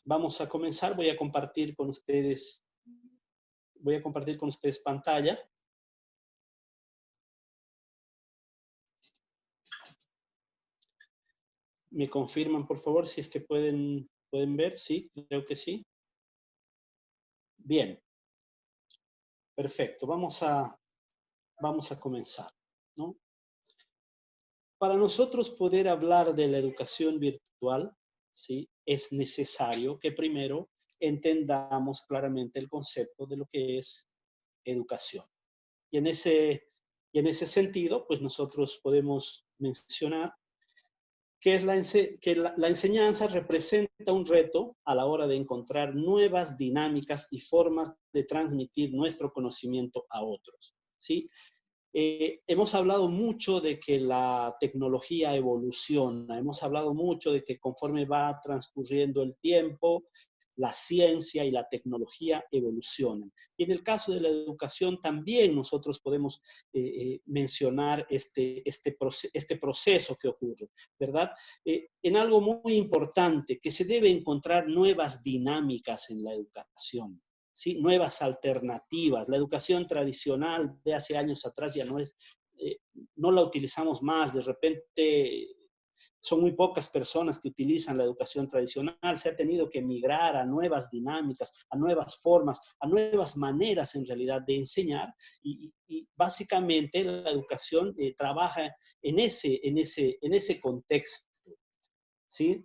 vamos a comenzar. Voy a compartir con ustedes pantalla. ¿Me confirman, por favor, si es que pueden ver? Sí, creo que sí. Bien, perfecto. Vamos a comenzar, ¿no? Para nosotros poder hablar de la educación virtual, ¿sí? Es necesario que primero entendamos claramente el concepto de lo que es educación. Y en ese sentido, pues nosotros podemos mencionar que, la enseñanza representa un reto a la hora de encontrar nuevas dinámicas y formas de transmitir nuestro conocimiento a otros, ¿sí? Hemos hablado mucho de que la tecnología evoluciona, hemos hablado mucho de que conforme va transcurriendo el tiempo, la ciencia y la tecnología evolucionan. Y en el caso de la educación también nosotros podemos mencionar este proceso que ocurre, ¿verdad? En algo muy importante, que se debe encontrar nuevas dinámicas en la educación. ¿Sí? Nuevas alternativas. La educación tradicional de hace años atrás ya no la utilizamos más. De repente son muy pocas personas que utilizan la educación tradicional. Se ha tenido que migrar a nuevas dinámicas, a nuevas formas, a nuevas maneras en realidad de enseñar y básicamente la educación trabaja en ese contexto, ¿sí?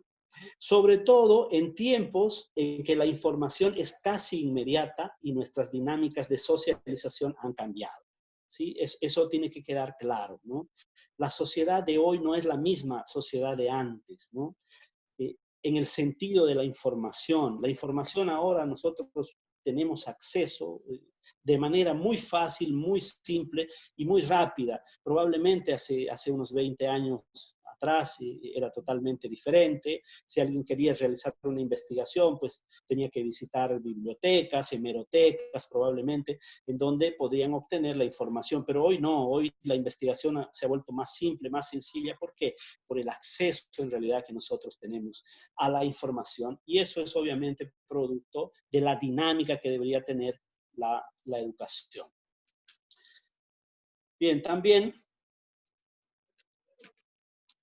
Sobre todo en tiempos en que la información es casi inmediata y nuestras dinámicas de socialización han cambiado. ¿Sí? Eso tiene que quedar claro, ¿no? La sociedad de hoy no es la misma sociedad de antes, ¿no? En el sentido de la información. La información ahora nosotros tenemos acceso de manera muy fácil, muy simple y muy rápida. Probablemente hace unos 20 años atrás era totalmente diferente. Si alguien quería realizar una investigación, pues tenía que visitar bibliotecas, hemerotecas probablemente, en donde podían obtener la información. Pero hoy no, hoy la investigación se ha vuelto más simple, más sencilla. ¿Por qué? Por el acceso en realidad que nosotros tenemos a la información. Y eso es obviamente producto de la dinámica que debería tener la educación. Bien, también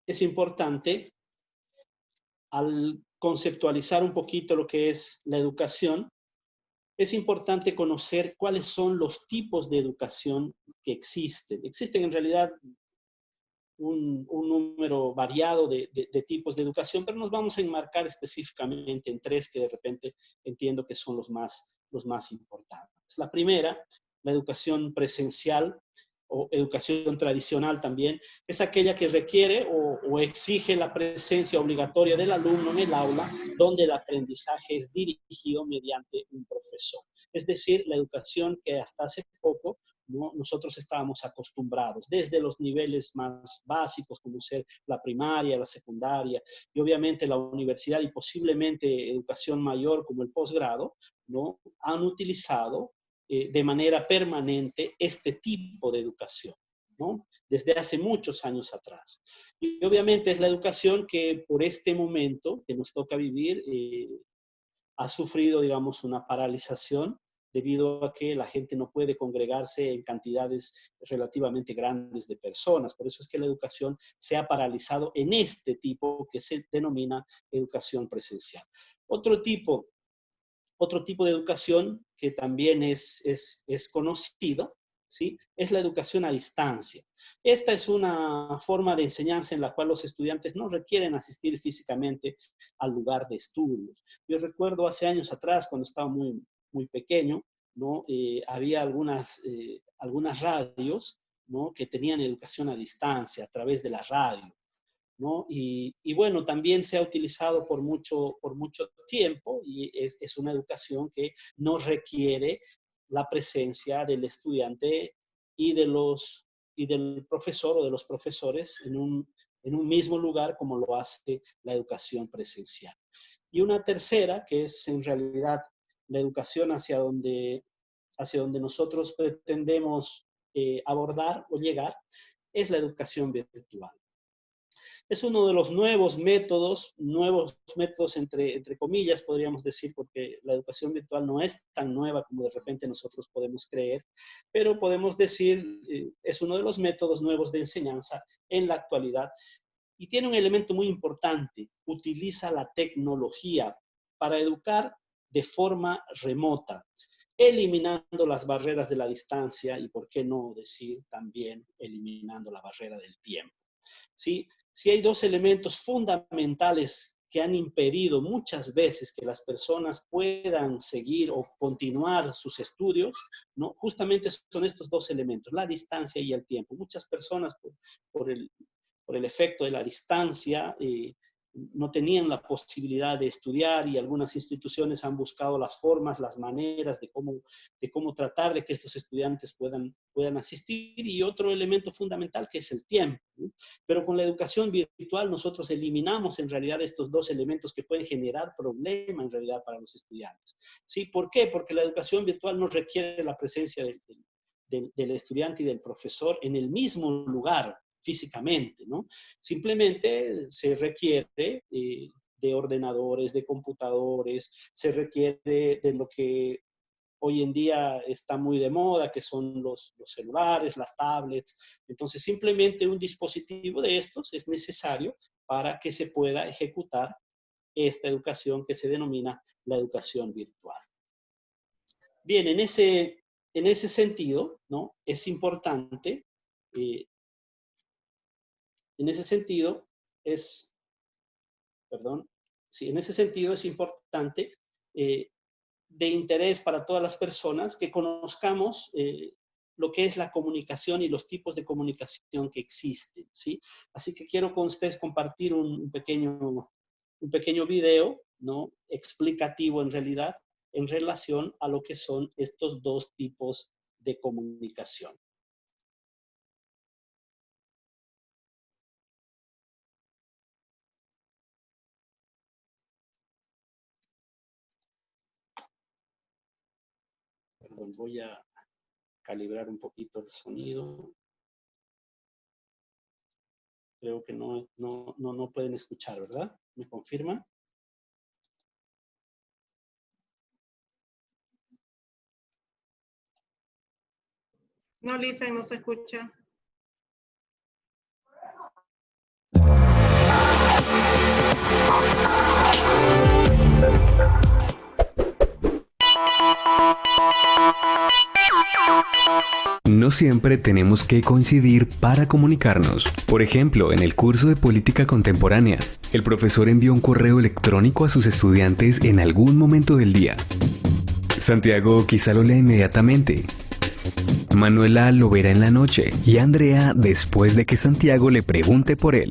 es importante, al conceptualizar un poquito lo que es la educación, es importante conocer cuáles son los tipos de educación que existen. Existen en realidad un número variado de tipos de educación, pero nos vamos a enmarcar específicamente en tres que de repente entiendo que son los más importantes. La primera, la educación presencial o educación tradicional también, es aquella que requiere o exige la presencia obligatoria del alumno en el aula, donde el aprendizaje es dirigido mediante un profesor. Es decir, la educación que hasta hace poco ¿no? Nosotros estábamos acostumbrados desde los niveles más básicos, como ser la primaria, la secundaria y obviamente la universidad y posiblemente educación mayor como el posgrado, ¿no? Han utilizado de manera permanente este tipo de educación, ¿no? Desde hace muchos años atrás. Y obviamente es la educación que por este momento que nos toca vivir ha sufrido, digamos, una paralización debido a que la gente no puede congregarse en cantidades relativamente grandes de personas. Por eso es que la educación se ha paralizado en este tipo que se denomina educación presencial. Otro tipo de educación que también es conocido, ¿sí? Es la educación a distancia. Esta es una forma de enseñanza en la cual los estudiantes no requieren asistir físicamente al lugar de estudios. Yo recuerdo hace años atrás, cuando estaba muy pequeño, ¿no? Había algunas radios, ¿no? Que tenían educación a distancia a través de la radio, ¿no? Y bueno, también se ha utilizado por mucho tiempo y es una educación que no requiere la presencia del estudiante y, y del profesor o de los profesores en un mismo lugar como lo hace la educación presencial. Y una tercera, que es en realidad la educación hacia donde nosotros pretendemos abordar o llegar, es la educación virtual. Es uno de los nuevos métodos entre comillas, podríamos decir, porque la educación virtual no es tan nueva como de repente nosotros podemos creer, pero podemos decir, es uno de los métodos nuevos de enseñanza en la actualidad. Y tiene un elemento muy importante: utiliza la tecnología para educar de forma remota, eliminando las barreras de la distancia y, por qué no decir, también eliminando la barrera del tiempo. ¿Sí? Si hay dos elementos fundamentales que han impedido muchas veces que las personas puedan seguir o continuar sus estudios, ¿no? Justamente son estos dos elementos, la distancia y el tiempo. Muchas personas por el efecto de la distancia no tenían la posibilidad de estudiar, y algunas instituciones han buscado las formas, las maneras de cómo tratar de que estos estudiantes puedan asistir. Y otro elemento fundamental, que es el tiempo, ¿no? Pero con la educación virtual nosotros eliminamos en realidad estos dos elementos que pueden generar problema en realidad para los estudiantes. ¿Sí? ¿Por qué? Porque la educación virtual no requiere la presencia del estudiante y del profesor en el mismo lugar físicamente, ¿no? Simplemente se requiere de ordenadores, de computadores, se requiere de lo que hoy en día está muy de moda, que son los celulares, las tablets. Entonces, simplemente un dispositivo de estos es necesario para que se pueda ejecutar esta educación que se denomina la educación virtual. Bien, en ese sentido, ¿no? Es importante, en ese sentido es importante, de interés para todas las personas, que conozcamos lo que es la comunicación y los tipos de comunicación que existen, ¿sí? Así que quiero con ustedes compartir un pequeño video, ¿no? Explicativo en realidad, en relación a lo que son estos dos tipos de comunicación. Perdón, voy a calibrar un poquito el sonido. Creo que no pueden escuchar, ¿verdad? ¿Me confirman? No, Lisa, no se escucha. No siempre tenemos que coincidir para comunicarnos. Por ejemplo, en el curso de Política Contemporánea, el profesor envió un correo electrónico a sus estudiantes en algún momento del día. Santiago quizá lo lea inmediatamente. Manuela lo verá en la noche y Andrea después de que Santiago le pregunte por él.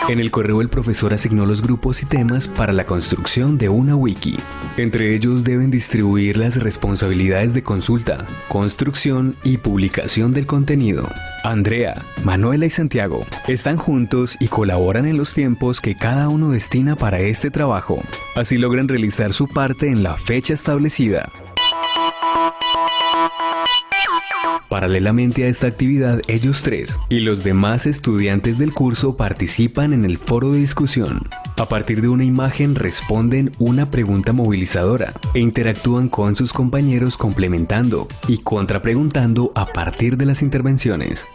En el correo el profesor asignó los grupos y temas para la construcción de una wiki. Entre ellos deben distribuir las responsabilidades de consulta, construcción y publicación del contenido. Andrea, Manuela y Santiago están juntos y colaboran en los tiempos que cada uno destina para este trabajo. Así logran realizar su parte en la fecha establecida. Paralelamente a esta actividad, ellos tres y los demás estudiantes del curso participan en el foro de discusión. A partir de una imagen responden una pregunta movilizadora e interactúan con sus compañeros complementando y contrapreguntando a partir de las intervenciones.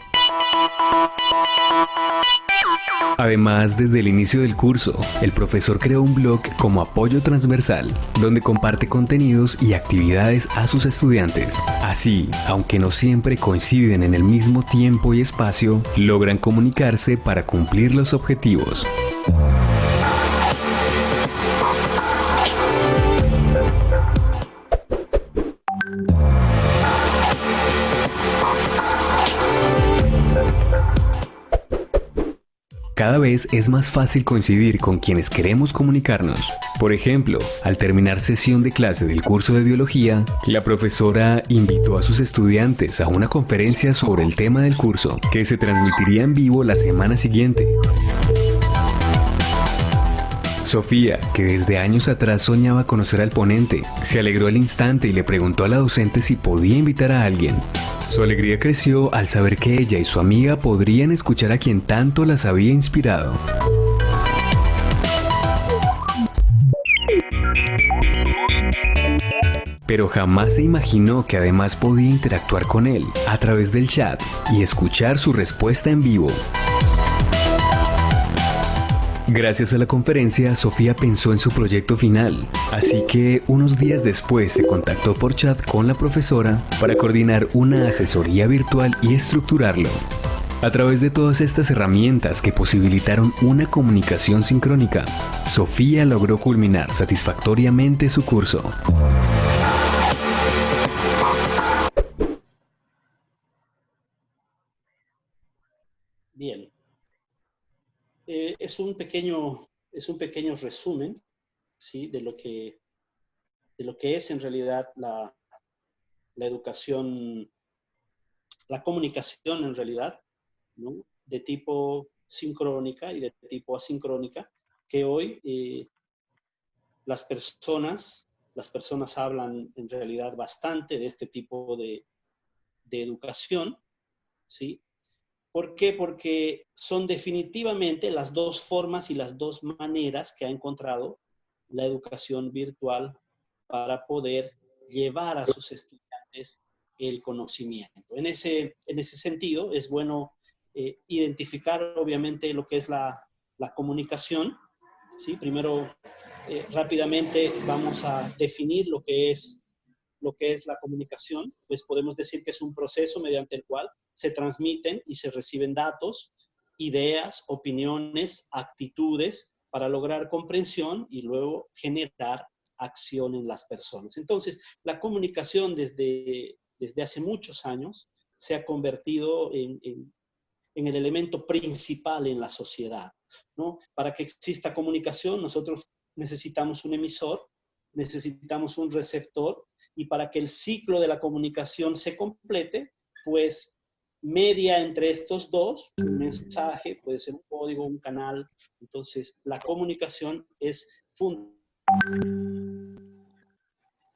Además, desde el inicio del curso, el profesor creó un blog como apoyo transversal, donde comparte contenidos y actividades a sus estudiantes. Así, aunque no siempre coinciden en el mismo tiempo y espacio, logran comunicarse para cumplir los objetivos. Cada vez es más fácil coincidir con quienes queremos comunicarnos. Por ejemplo, al terminar sesión de clase del curso de biología, la profesora invitó a sus estudiantes a una conferencia sobre el tema del curso, que se transmitiría en vivo la semana siguiente. Sofía, que desde años atrás soñaba conocer al ponente, se alegró al instante y le preguntó a la docente si podía invitar a alguien. Su alegría creció al saber que ella y su amiga podrían escuchar a quien tanto las había inspirado. Pero jamás se imaginó que además podía interactuar con él a través del chat y escuchar su respuesta en vivo. Gracias a la conferencia, Sofía pensó en su proyecto final, así que unos días después se contactó por chat con la profesora para coordinar una asesoría virtual y estructurarlo. A través de todas estas herramientas que posibilitaron una comunicación sincrónica, Sofía logró culminar satisfactoriamente su curso. Bien. Es un pequeño resumen, ¿sí? de lo que es en realidad la educación, la comunicación en realidad, ¿no? De tipo sincrónica y de tipo asincrónica, que hoy las personas hablan en realidad bastante de este tipo de educación, ¿sí? ¿Por qué? Porque son definitivamente las dos formas y las dos maneras que ha encontrado la educación virtual para poder llevar a sus estudiantes el conocimiento. En ese sentido, es bueno identificar obviamente lo que es la comunicación, ¿sí? Primero, rápidamente vamos a definir lo que es la comunicación. Pues podemos decir que es un proceso mediante el cual se transmiten y se reciben datos, ideas, opiniones, actitudes para lograr comprensión y luego generar acción en las personas. Entonces, la comunicación desde hace muchos años se ha convertido en el elemento principal en la sociedad, ¿no? Para que exista comunicación, nosotros necesitamos un emisor, necesitamos un receptor, y para que el ciclo de la comunicación se complete, pues media entre estos dos, un mensaje, puede ser un código, un canal. Entonces, la comunicación es fundamental,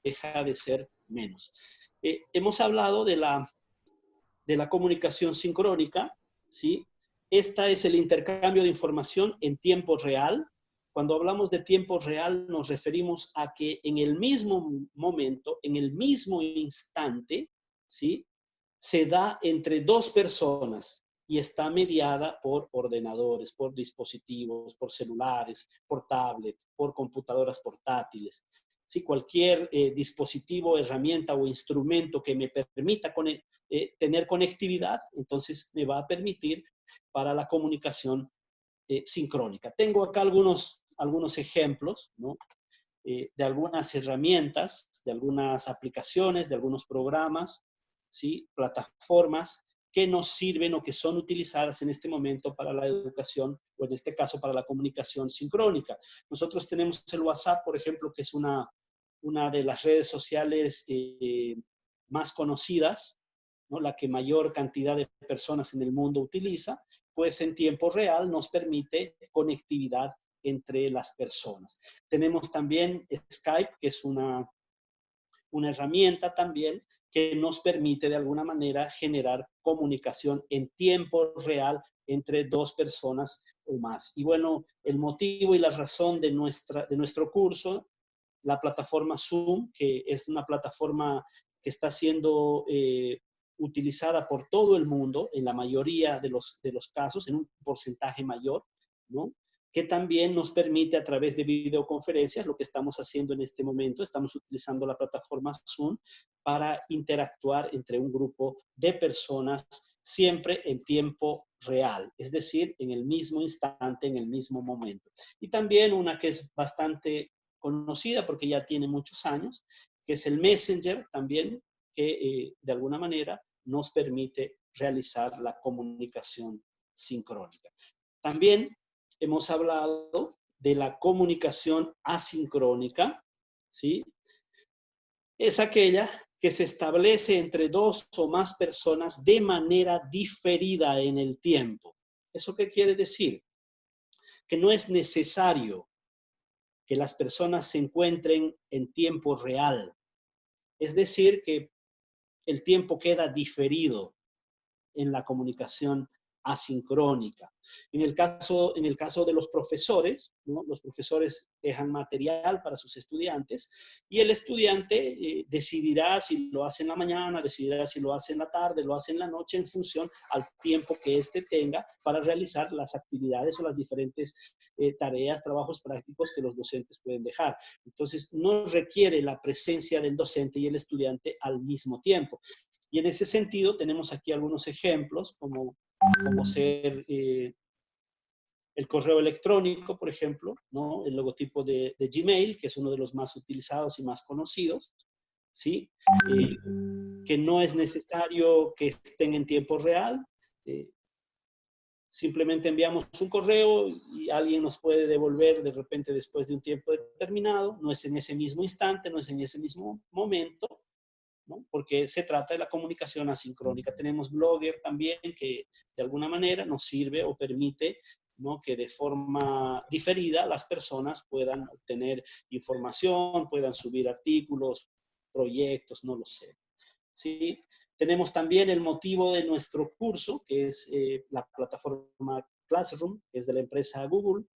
deja de ser menos. Hemos hablado de la comunicación sincrónica, ¿sí? Esta es el intercambio de información en tiempo real. Cuando hablamos de tiempo real, nos referimos a que en el mismo momento, en el mismo instante, ¿sí? Se da entre dos personas y está mediada por ordenadores, por dispositivos, por celulares, por tablets, por computadoras portátiles. Si cualquier dispositivo, herramienta o instrumento que me permita tener conectividad, entonces me va a permitir para la comunicación sincrónica. Tengo acá algunos ejemplos, ¿no? De algunas herramientas, de algunas aplicaciones, de algunos programas, ¿sí? Plataformas que nos sirven o que son utilizadas en este momento para la educación, o en este caso para la comunicación sincrónica. Nosotros tenemos el WhatsApp, por ejemplo, que es una de las redes sociales más conocidas, ¿no? La que mayor cantidad de personas en el mundo utiliza, pues en tiempo real nos permite conectividad entre las personas. Tenemos también Skype, que es una herramienta también que nos permite de alguna manera generar comunicación en tiempo real entre dos personas o más. Y bueno, el motivo y la razón de nuestro curso, la plataforma Zoom, que es una plataforma que está siendo utilizada por todo el mundo, en la mayoría de los casos, en un porcentaje mayor, ¿no? Que también nos permite a través de videoconferencias, lo que estamos haciendo en este momento, estamos utilizando la plataforma Zoom para interactuar entre un grupo de personas siempre en tiempo real, es decir, en el mismo instante, en el mismo momento. Y también una que es bastante conocida porque ya tiene muchos años, que es el Messenger también, que de alguna manera nos permite realizar la comunicación sincrónica. También hemos hablado de la comunicación asincrónica, ¿sí? Es aquella que se establece entre dos o más personas de manera diferida en el tiempo. ¿Eso qué quiere decir? Que no es necesario que las personas se encuentren en tiempo real. Es decir, que el tiempo queda diferido en la comunicación asincrónica. En el caso de los profesores, ¿no? Los profesores dejan material para sus estudiantes y el estudiante decidirá si lo hace en la mañana, decidirá si lo hace en la tarde, lo hace en la noche en función al tiempo que éste tenga para realizar las actividades o las diferentes tareas, trabajos prácticos que los docentes pueden dejar. Entonces, no requiere la presencia del docente y el estudiante al mismo tiempo. Y en ese sentido tenemos aquí algunos ejemplos, como ser el correo electrónico, por ejemplo, ¿no? El logotipo de Gmail, que es uno de los más utilizados y más conocidos, ¿sí? Que no es necesario que estén en tiempo real. Simplemente enviamos un correo y alguien nos puede devolver de repente después de un tiempo determinado. No es en ese mismo instante, no es en ese mismo momento, ¿no? Porque se trata de la comunicación asincrónica. Tenemos Blogger también que de alguna manera nos sirve o permite, ¿no? Que de forma diferida las personas puedan obtener información, puedan subir artículos, proyectos, no lo sé. ¿Sí? Tenemos también el motivo de nuestro curso, que es la plataforma Classroom, que es de la empresa Google.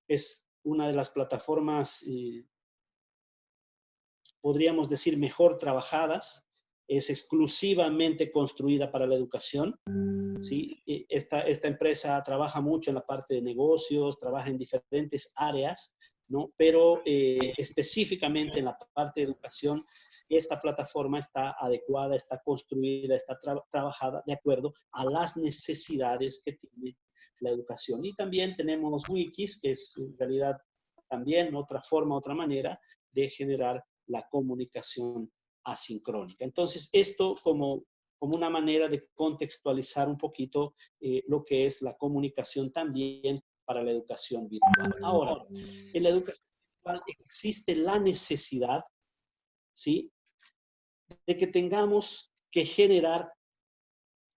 Es una de las plataformas podríamos decir, mejor trabajadas, es exclusivamente construida para la educación. ¿Sí? Esta empresa trabaja mucho en la parte de negocios, trabaja en diferentes áreas, ¿no? Pero específicamente en la parte de educación, esta plataforma está adecuada, está construida, está trabajada de acuerdo a las necesidades que tiene la educación. Y también tenemos wikis, que es en realidad también otra forma, otra manera de generar la comunicación asincrónica. Entonces, esto como una manera de contextualizar un poquito lo que es la comunicación también para la educación virtual. Ahora, en la educación virtual existe la necesidad, ¿sí?, de que tengamos que generar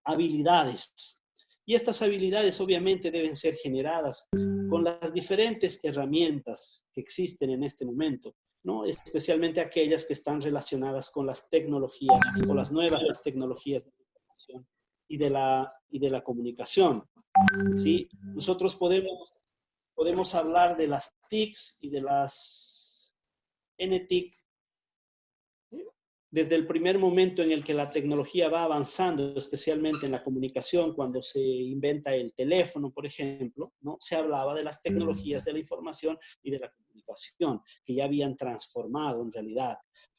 habilidades. Y estas habilidades obviamente deben ser generadas con las diferentes herramientas que existen en este momento, ¿no? Especialmente aquellas que están relacionadas con las tecnologías o las nuevas tecnologías de la información y de la comunicación, ¿sí? Nosotros podemos hablar de las TICs y de las NTIC desde el primer momento en el que la tecnología va avanzando, especialmente en la comunicación, cuando se inventa el teléfono, por ejemplo, ¿no? Se hablaba de las tecnologías de la información y de la comunicación, que ya habían transformado en realidad,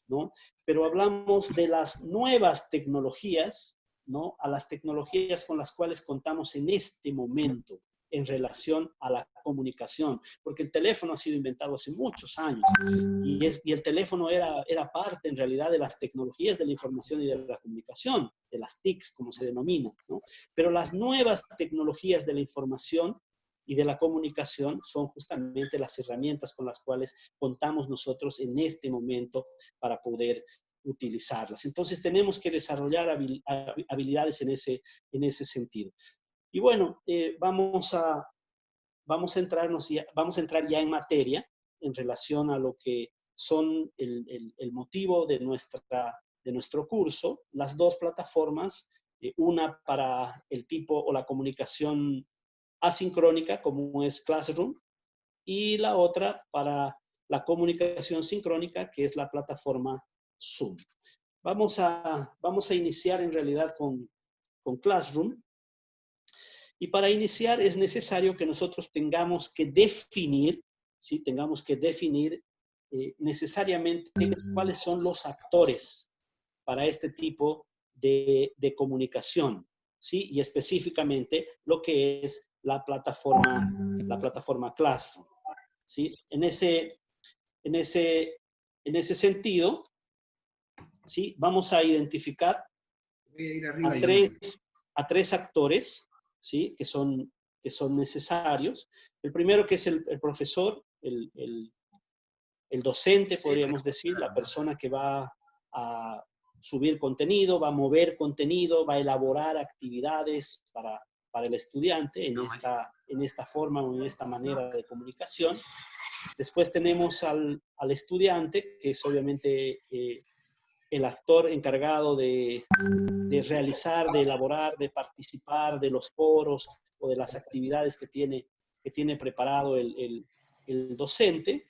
¿no? Pero hablamos de las nuevas tecnologías, ¿no? A las tecnologías con las cuales contamos en este momento en relación a la comunicación, porque el teléfono ha sido inventado hace muchos años y el teléfono era parte en realidad de las tecnologías de la información y de la comunicación, de las TICs como se denomina, ¿no? Pero las nuevas tecnologías de la información y de la comunicación son justamente las herramientas con las cuales contamos nosotros en este momento para poder utilizarlas. Entonces tenemos que desarrollar habilidades en ese sentido. Y bueno, vamos a entrar ya en materia en relación a lo que son el motivo de nuestro curso, las dos plataformas, una para el tipo o la comunicación asincrónica, como es Classroom, y la otra para la comunicación sincrónica, que es la plataforma Zoom. Vamos a iniciar en realidad con Classroom. Y para iniciar es necesario que nosotros tengamos que definir, ¿sí? Tengamos que definir necesariamente cuáles son los actores para este tipo de comunicación, ¿sí? Y específicamente lo que es la plataforma Classroom, ¿sí? En ese sentido, ¿sí? Vamos a identificar a tres actores, ¿sí? que son necesarios. El primero, que es el profesor, el docente, podríamos decir, la persona que va a subir contenido, va a mover contenido, va a elaborar actividades para el estudiante en esta forma o en esta manera de comunicación. Después tenemos al estudiante, que es obviamente el actor encargado de realizar, de elaborar, de participar de los foros o de las actividades que tiene preparado el docente.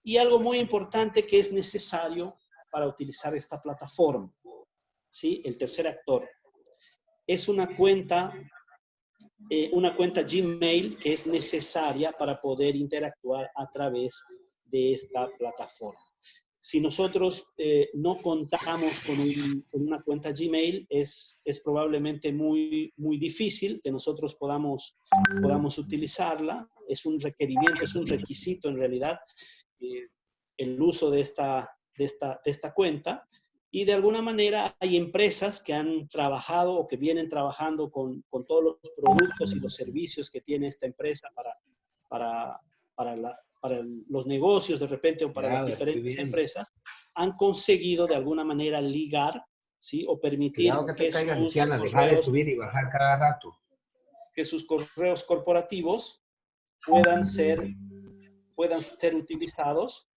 Y algo muy importante que es necesario para utilizar esta plataforma, ¿sí? El tercer actor es una cuenta Gmail que es necesaria para poder interactuar a través de esta plataforma. Si nosotros no contamos con una cuenta Gmail, es probablemente muy difícil que nosotros podamos utilizarla. Es un requerimiento, es un requisito en realidad el uso de esta cuenta. Y de alguna manera hay empresas que han trabajado o que vienen trabajando con todos los productos y los servicios que tiene esta empresa para los negocios de repente o para las diferentes empresas, han conseguido de alguna manera ligar, ¿sí? O permitir que caiga, Luciana, dejar de subir y bajar cada rato. Que sus correos corporativos puedan ser utilizados,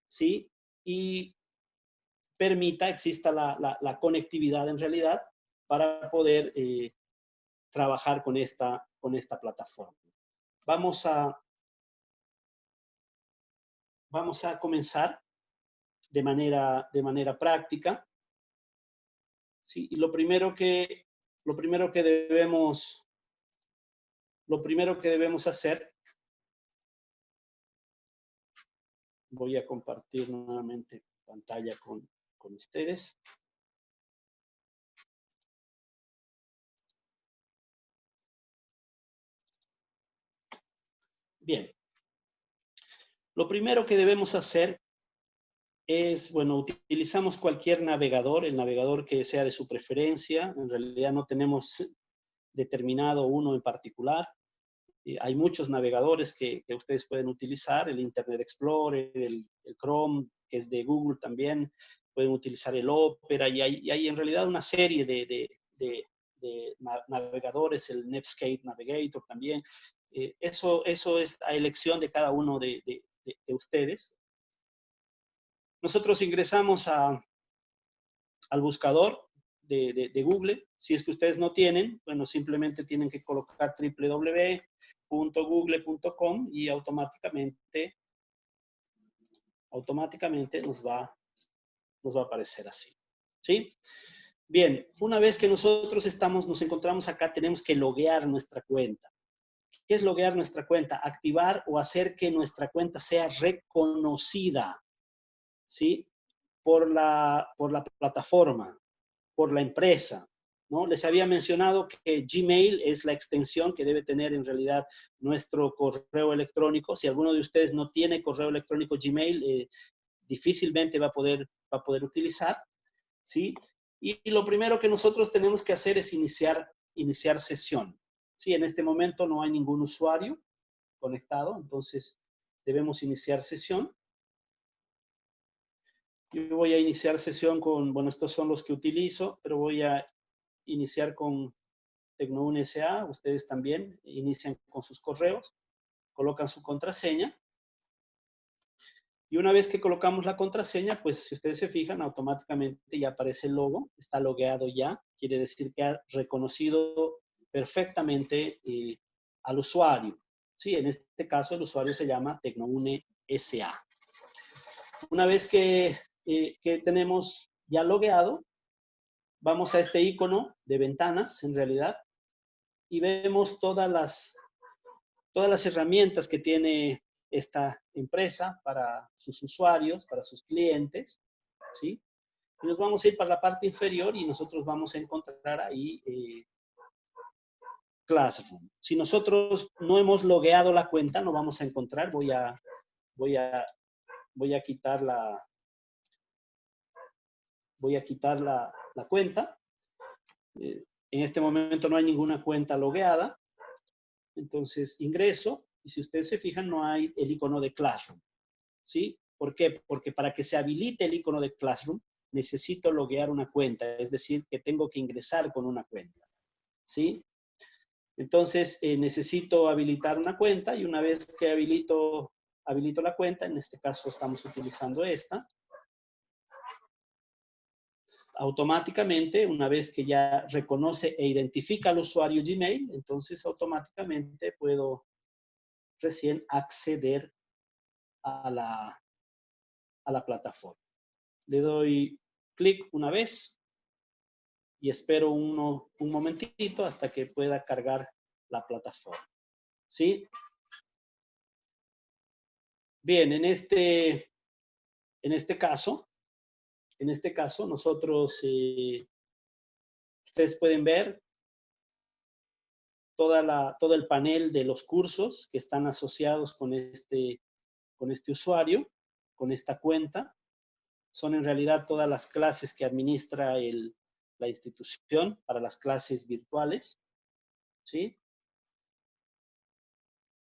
¿sí? Y exista la conectividad en realidad para poder trabajar con esta plataforma. Vamos a comenzar de manera práctica. Sí, y lo primero que debemos hacer, voy a compartir nuevamente pantalla con ustedes. Bien. Lo primero que debemos hacer es, bueno, utilizamos cualquier navegador, el navegador que sea de su preferencia. En realidad no tenemos determinado uno en particular. Hay muchos navegadores que ustedes pueden utilizar, el Internet Explorer, el Chrome, que es de Google también, pueden utilizar el Opera, y hay en realidad una serie de navegadores, el Netscape Navigator también. Eso es a elección de cada uno de ustedes. Nosotros ingresamos al buscador de Google. Si es que ustedes no tienen, bueno, simplemente tienen que colocar www.google.com y automáticamente nos va a aparecer así, ¿sí? Bien, una vez que nosotros nos encontramos acá, tenemos que loguear nuestra cuenta. ¿Qué es loguear nuestra cuenta? Activar o hacer que nuestra cuenta sea reconocida, ¿sí? Por la plataforma, por la empresa, ¿no? Les había mencionado que Gmail es la extensión que debe tener en realidad nuestro correo electrónico. Si alguno de ustedes no tiene correo electrónico Gmail, difícilmente va a poder utilizar, ¿sí? Y lo primero que nosotros tenemos que hacer es iniciar sesión. Sí, en este momento no hay ningún usuario conectado, entonces debemos iniciar sesión. Yo voy a iniciar sesión con, bueno, estos son los que utilizo, pero voy a iniciar con Tecno1 SA. Ustedes también inician con sus correos, colocan su contraseña. Y una vez que colocamos la contraseña, pues si ustedes se fijan, automáticamente ya aparece el logo, está logueado ya, quiere decir que ha reconocido perfectamente al usuario. Sí, en este caso el usuario se llama Tecno1 SA. Una vez que tenemos ya logueado, vamos a este icono de ventanas, en realidad, y vemos todas las herramientas que tiene esta empresa para sus usuarios, para sus clientes, ¿sí? Y nos vamos a ir para la parte inferior y nosotros vamos a encontrar ahí Classroom. Si nosotros no hemos logueado la cuenta, no vamos a encontrar. Voy a quitar la cuenta. En este momento no hay ninguna cuenta logueada. Entonces ingreso y si ustedes se fijan no hay el icono de Classroom, ¿sí? ¿Por qué? Porque para que se habilite el icono de Classroom necesito loguear una cuenta, es decir, que tengo que ingresar con una cuenta, ¿sí? Entonces necesito habilitar una cuenta y una vez que habilito la cuenta, en este caso estamos utilizando esta, automáticamente, una vez que ya reconoce e identifica al usuario Gmail, entonces automáticamente puedo recién acceder a la plataforma. Le doy clic una vez y espero un momentito hasta que pueda cargar la plataforma. ¿Sí? Bien, en este caso nosotros, ustedes pueden ver todo el panel de los cursos que están asociados con este usuario, con esta cuenta. Son en realidad todas las clases que administra la institución para las clases virtuales, ¿sí?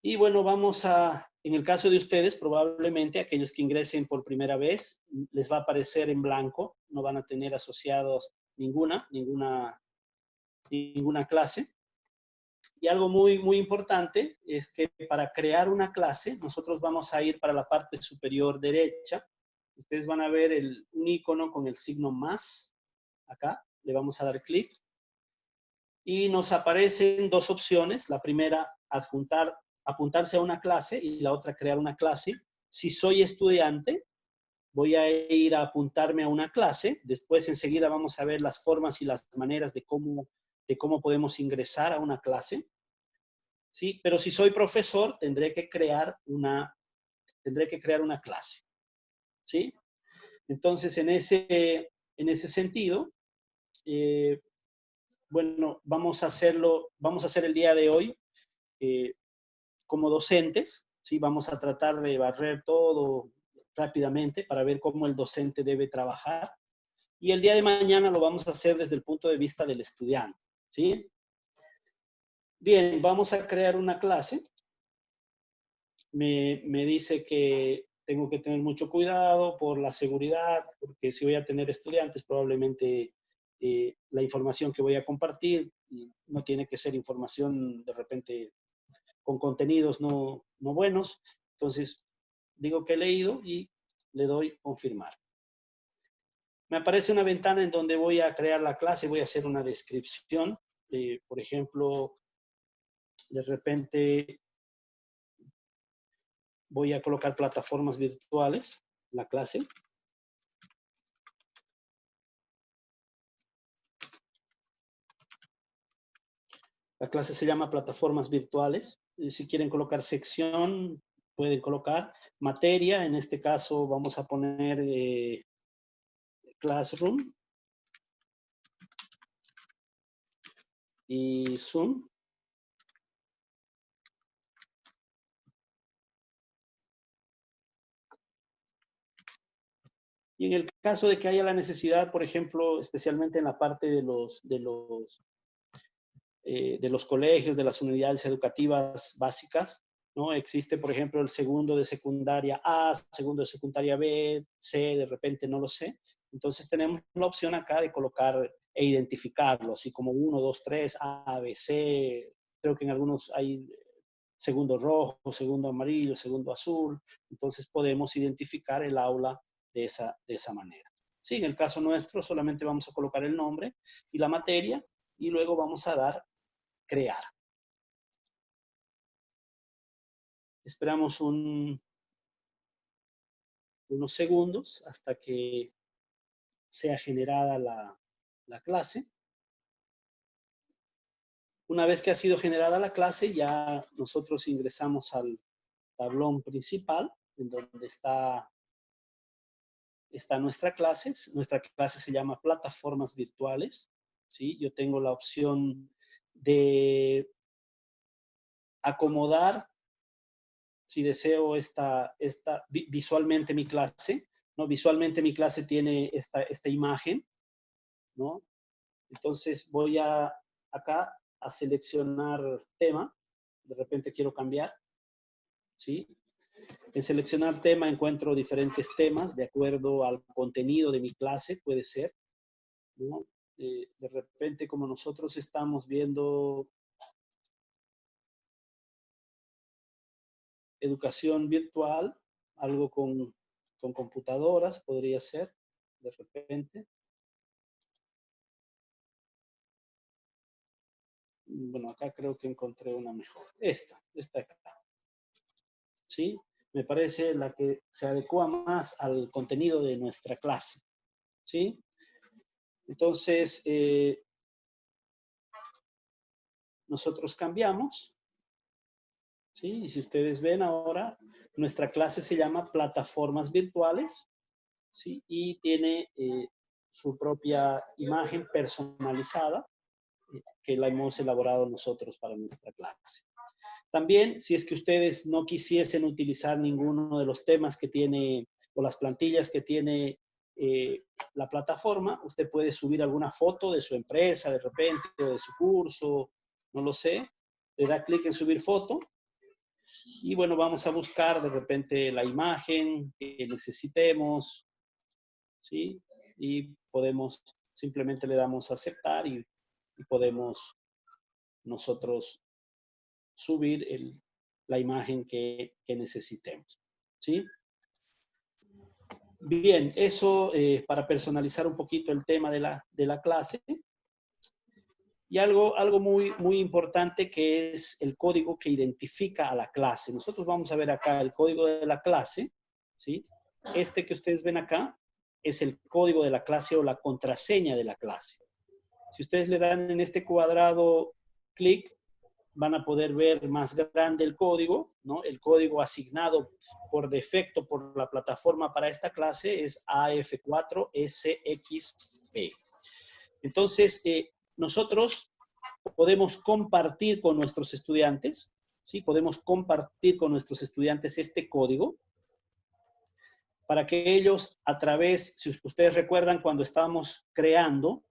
Y bueno, en el caso de ustedes, probablemente aquellos que ingresen por primera vez, les va a aparecer en blanco, no van a tener asociados ninguna clase. Y algo muy, muy importante es que para crear una clase, nosotros vamos a ir para la parte superior derecha. Ustedes van a ver un icono con el signo más. Acá le vamos a dar clic. Y nos aparecen dos opciones. La primera, apuntarse a una clase, y la otra, crear una clase. Si soy estudiante, voy a ir a apuntarme a una clase. Después, enseguida, vamos a ver las formas y las maneras de cómo podemos ingresar a una clase. ¿Sí? Pero si soy profesor, tendré que crear una clase. ¿Sí? Entonces, en ese sentido, bueno, vamos a hacer el día de hoy como docentes, ¿sí? Vamos a tratar de barrer todo rápidamente para ver cómo el docente debe trabajar. Y el día de mañana lo vamos a hacer desde el punto de vista del estudiante, ¿sí? Bien, vamos a crear una clase. Me dice que tengo que tener mucho cuidado por la seguridad, porque si voy a tener estudiantes, probablemente la información que voy a compartir no tiene que ser información de repente con contenidos no buenos. Entonces, digo que he leído y le doy confirmar. Me aparece una ventana en donde voy a crear la clase, voy a hacer una descripción. Por ejemplo, de repente voy a colocar plataformas virtuales, la clase. La clase se llama plataformas virtuales. Si quieren colocar sección, pueden colocar materia. En este caso vamos a poner Classroom y Zoom. Y en el caso de que haya la necesidad, por ejemplo, especialmente en la parte de los colegios, de las unidades educativas básicas, ¿no? Existe, por ejemplo, el segundo de secundaria A, segundo de secundaria B, C, de repente no lo sé. Entonces tenemos la opción acá de colocar e identificarlo, así como 1, 2, 3, A, B, C. Creo que en algunos hay segundo rojo, segundo amarillo, segundo azul. Entonces podemos identificar el aula de esa manera. Sí, en el caso nuestro solamente vamos a colocar el nombre y la materia y luego vamos a dar crear. Esperamos unos segundos hasta que sea generada la clase. Una vez que ha sido generada la clase, ya nosotros ingresamos al tablón principal, en donde está nuestra clase. Nuestra clase se llama Plataformas Virtuales. ¿Sí? Yo tengo la opción de acomodar, si deseo, visualmente mi clase, ¿no? Visualmente mi clase tiene esta imagen, ¿no? Entonces voy acá a seleccionar tema. De repente quiero cambiar, ¿sí? En seleccionar tema encuentro diferentes temas de acuerdo al contenido de mi clase, puede ser, ¿no? De repente, como nosotros estamos viendo educación virtual, algo con computadoras, podría ser, de repente. Bueno, acá creo que encontré una mejor. Esta acá. ¿Sí? Me parece la que se adecua más al contenido de nuestra clase. ¿Sí? Entonces, nosotros cambiamos. ¿Sí? Y si ustedes ven ahora, nuestra clase se llama Plataformas Virtuales. ¿Sí? Y tiene su propia imagen personalizada que la hemos elaborado nosotros para nuestra clase. También, si es que ustedes no quisiesen utilizar ninguno de los temas que tiene o las plantillas que tiene la plataforma, usted puede subir alguna foto de su empresa de repente o de su curso, no lo sé. Le da clic en subir foto y bueno, vamos a buscar de repente la imagen que necesitemos, ¿sí? Y podemos, simplemente le damos a aceptar y podemos nosotros subir la imagen que necesitemos. ¿Sí? Bien, eso para personalizar un poquito el tema de la clase. Y algo muy importante que es el código que identifica a la clase. Nosotros vamos a ver acá el código de la clase. ¿Sí? Este que ustedes ven acá es el código de la clase o la contraseña de la clase. Si ustedes le dan en este cuadrado clic, van a poder ver más grande el código, ¿no? El código asignado por defecto por la plataforma para esta clase es AF4SXP. Entonces, nosotros podemos compartir con nuestros estudiantes, ¿sí? Podemos compartir con nuestros estudiantes este código para que ellos a través, si ustedes recuerdan cuando estábamos creando,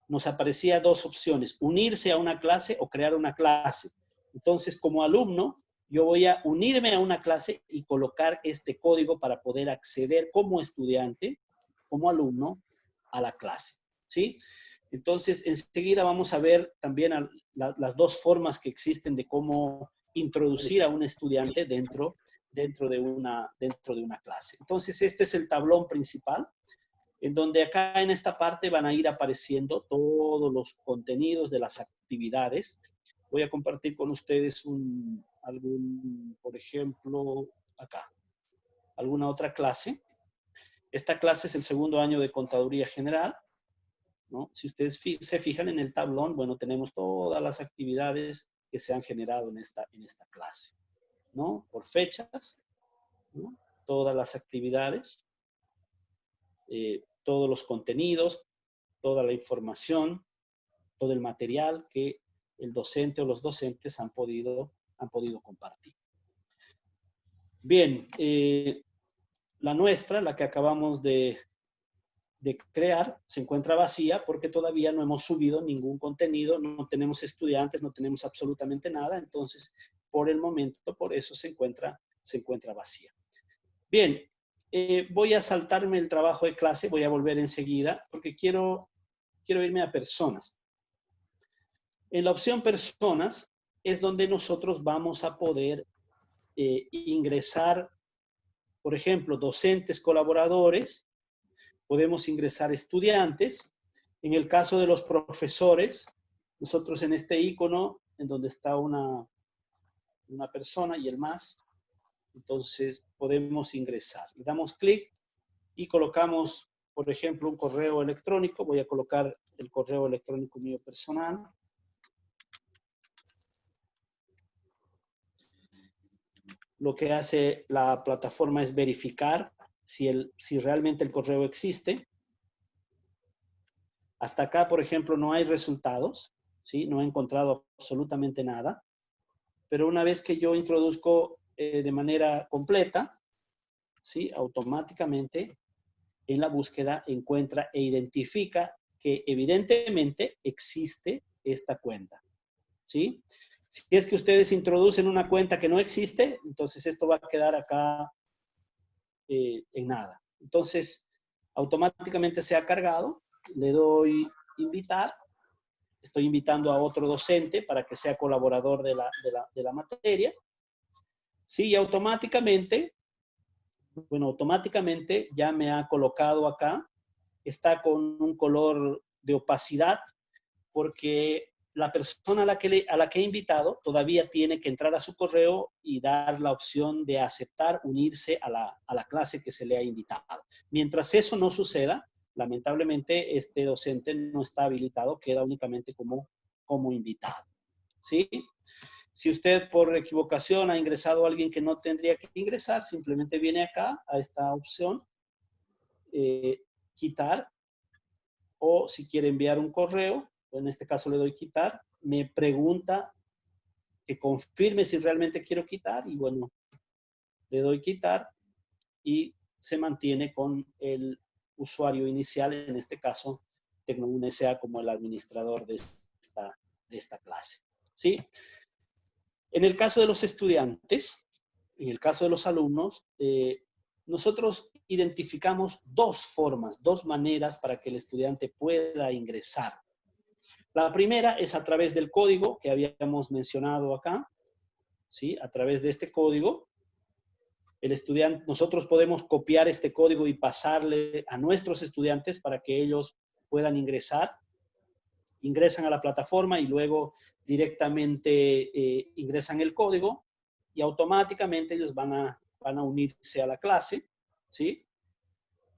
nos aparecía dos opciones, unirse a una clase o crear una clase. Entonces, como alumno, yo voy a unirme a una clase y colocar este código para poder acceder como estudiante, como alumno, a la clase. ¿Sí? Entonces, enseguida vamos a ver también las dos formas que existen de cómo introducir a un estudiante dentro de una clase. Entonces, este es el tablón principal, en donde acá en esta parte van a ir apareciendo todos los contenidos de las actividades. Voy a compartir con ustedes por ejemplo, acá, alguna otra clase. Esta clase es el segundo año de Contaduría General, ¿no? Si ustedes se fijan en el tablón, bueno, tenemos todas las actividades que se han generado en esta clase, ¿no? Por fechas, ¿no? Todas las actividades, todos los contenidos, toda la información, todo el material que el docente o los docentes han podido compartir. Bien, la nuestra, la que acabamos de crear, se encuentra vacía porque todavía no hemos subido ningún contenido, no tenemos estudiantes, no tenemos absolutamente nada, entonces, por el momento, por eso se encuentra vacía. Bien, voy a saltarme el trabajo de clase, voy a volver enseguida, porque quiero irme a personas. En la opción personas es donde nosotros vamos a poder ingresar, por ejemplo, docentes colaboradores, podemos ingresar estudiantes. En el caso de los profesores, nosotros en este icono, en donde está una persona y el más, entonces podemos ingresar. Le damos clic y colocamos, por ejemplo, un correo electrónico. Voy a colocar el correo electrónico mío personal. Lo que hace la plataforma es verificar si realmente el correo existe. Hasta acá, por ejemplo, no hay resultados, ¿sí? No he encontrado absolutamente nada. Pero una vez que yo introduzco de manera completa, ¿sí? Automáticamente en la búsqueda encuentra e identifica que evidentemente existe esta cuenta, ¿sí? Si es que ustedes introducen una cuenta que no existe, entonces esto va a quedar acá en nada. Entonces, automáticamente se ha cargado, le doy invitar, estoy invitando a otro docente para que sea colaborador de la materia, ¿sí? Y automáticamente ya me ha colocado acá, está con un color de opacidad, porque la persona a la que he invitado todavía tiene que entrar a su correo y dar la opción de aceptar unirse a la clase que se le ha invitado. Mientras eso no suceda, lamentablemente este docente no está habilitado, queda únicamente como invitado, ¿sí? Si usted por equivocación ha ingresado a alguien que no tendría que ingresar, simplemente viene acá a esta opción, quitar, o si quiere enviar un correo, en este caso le doy quitar, me pregunta que confirme si realmente quiero quitar y bueno, le doy quitar y se mantiene con el usuario inicial, en este caso Tecno1 SA como el administrador de esta clase, ¿sí? En el caso de los estudiantes, en el caso de los alumnos, nosotros identificamos dos formas, dos maneras para que el estudiante pueda ingresar. La primera es a través del código que habíamos mencionado acá, ¿sí? A través de este código, el estudiante, nosotros podemos copiar este código y pasarle a nuestros estudiantes para que ellos puedan ingresar. Ingresan a la plataforma y luego directamente ingresan el código y automáticamente ellos van a unirse a la clase, ¿sí?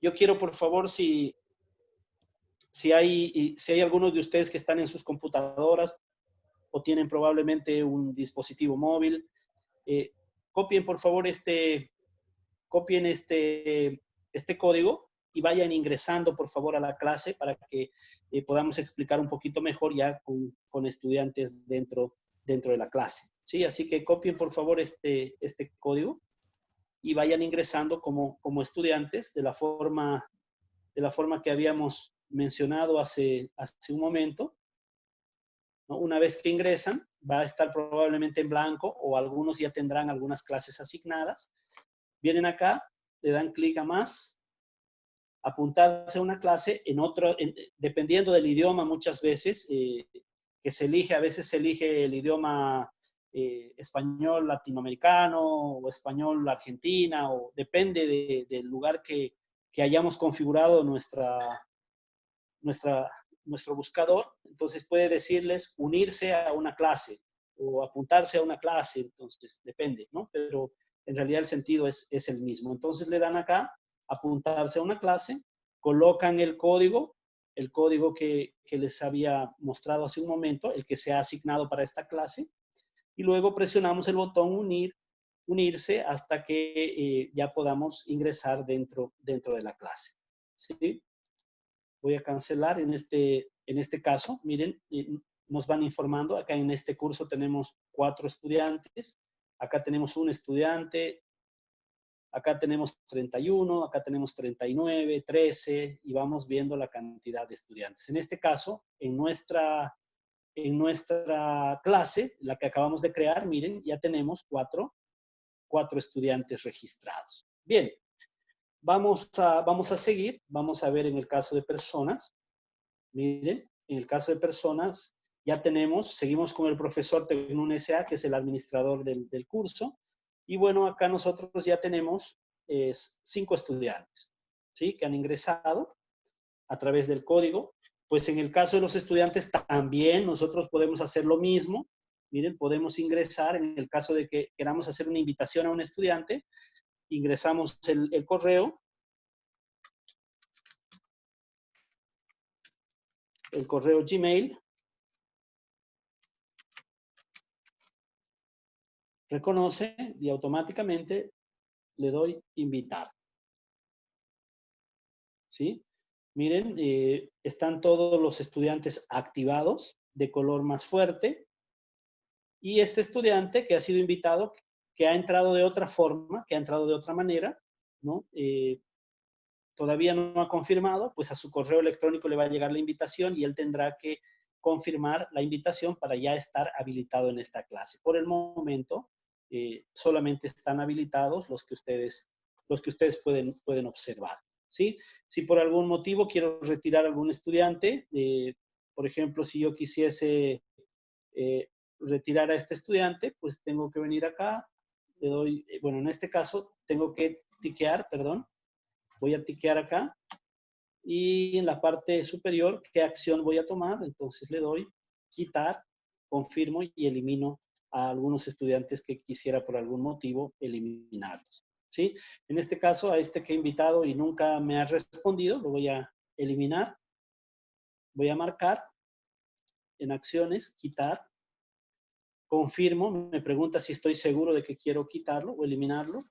Yo quiero, por favor, si hay algunos de ustedes que están en sus computadoras o tienen probablemente un dispositivo móvil, copien, por favor, este código y vayan ingresando, por favor, a la clase para que podamos explicar un poquito mejor ya con estudiantes dentro de la clase, ¿sí? Así que copien, por favor, este código y vayan ingresando como estudiantes de la forma que habíamos mencionado hace un momento, ¿no? Una vez que ingresan, va a estar probablemente en blanco o algunos ya tendrán algunas clases asignadas. Vienen acá, le dan clic a más, apuntarse a una clase en otro, dependiendo del idioma muchas veces, que se elige, a veces se elige el idioma español latinoamericano o español argentina, o depende del lugar que hayamos configurado nuestro buscador. Entonces puede decirles unirse a una clase o apuntarse a una clase, entonces depende, ¿no? Pero en realidad el sentido es el mismo. Entonces le dan acá, apuntarse a una clase, colocan el código que les había mostrado hace un momento, el que se ha asignado para esta clase, y luego presionamos el botón unirse hasta que ya podamos ingresar dentro de la clase, ¿sí? Voy a cancelar en este caso. Miren, nos van informando. Acá en este curso tenemos 4 estudiantes. Acá tenemos un estudiante. Acá tenemos 31. Acá tenemos 39, 13. Y vamos viendo la cantidad de estudiantes. En este caso, en nuestra clase, la que acabamos de crear, miren, ya tenemos 4 estudiantes registrados. Bien. Vamos a seguir, vamos a ver en el caso de personas. Miren, en el caso de personas ya seguimos con el profesor Tecno1 SA, que es el administrador del curso. Y bueno, acá nosotros ya tenemos 5 estudiantes, ¿sí? Que han ingresado a través del código. Pues en el caso de los estudiantes también nosotros podemos hacer lo mismo. Miren, podemos ingresar en el caso de que queramos hacer una invitación a un estudiante. Ingresamos el correo. El correo Gmail. Reconoce y automáticamente le doy invitar. ¿Sí? Miren, están todos los estudiantes activados de color más fuerte. Y este estudiante que ha sido invitado, que ha entrado de otra forma, que ha entrado de otra manera, ¿no? Todavía no ha confirmado, pues a su correo electrónico le va a llegar la invitación y él tendrá que confirmar la invitación para ya estar habilitado en esta clase. Por el momento, solamente están habilitados los que ustedes pueden observar, ¿sí? Si por algún motivo quiero retirar a algún estudiante, por ejemplo, si yo quisiese retirar a este estudiante, pues tengo que venir acá, le doy, bueno, en este caso tengo que tiquear, perdón, voy a tiquear acá y en la parte superior, ¿qué acción voy a tomar? Entonces le doy quitar, confirmo y elimino a algunos estudiantes que quisiera por algún motivo eliminarlos, ¿sí? En este caso, a este que he invitado y nunca me ha respondido, lo voy a eliminar. Voy a marcar en acciones, quitar. Confirmo, me pregunta si estoy seguro de que quiero quitarlo o eliminarlo.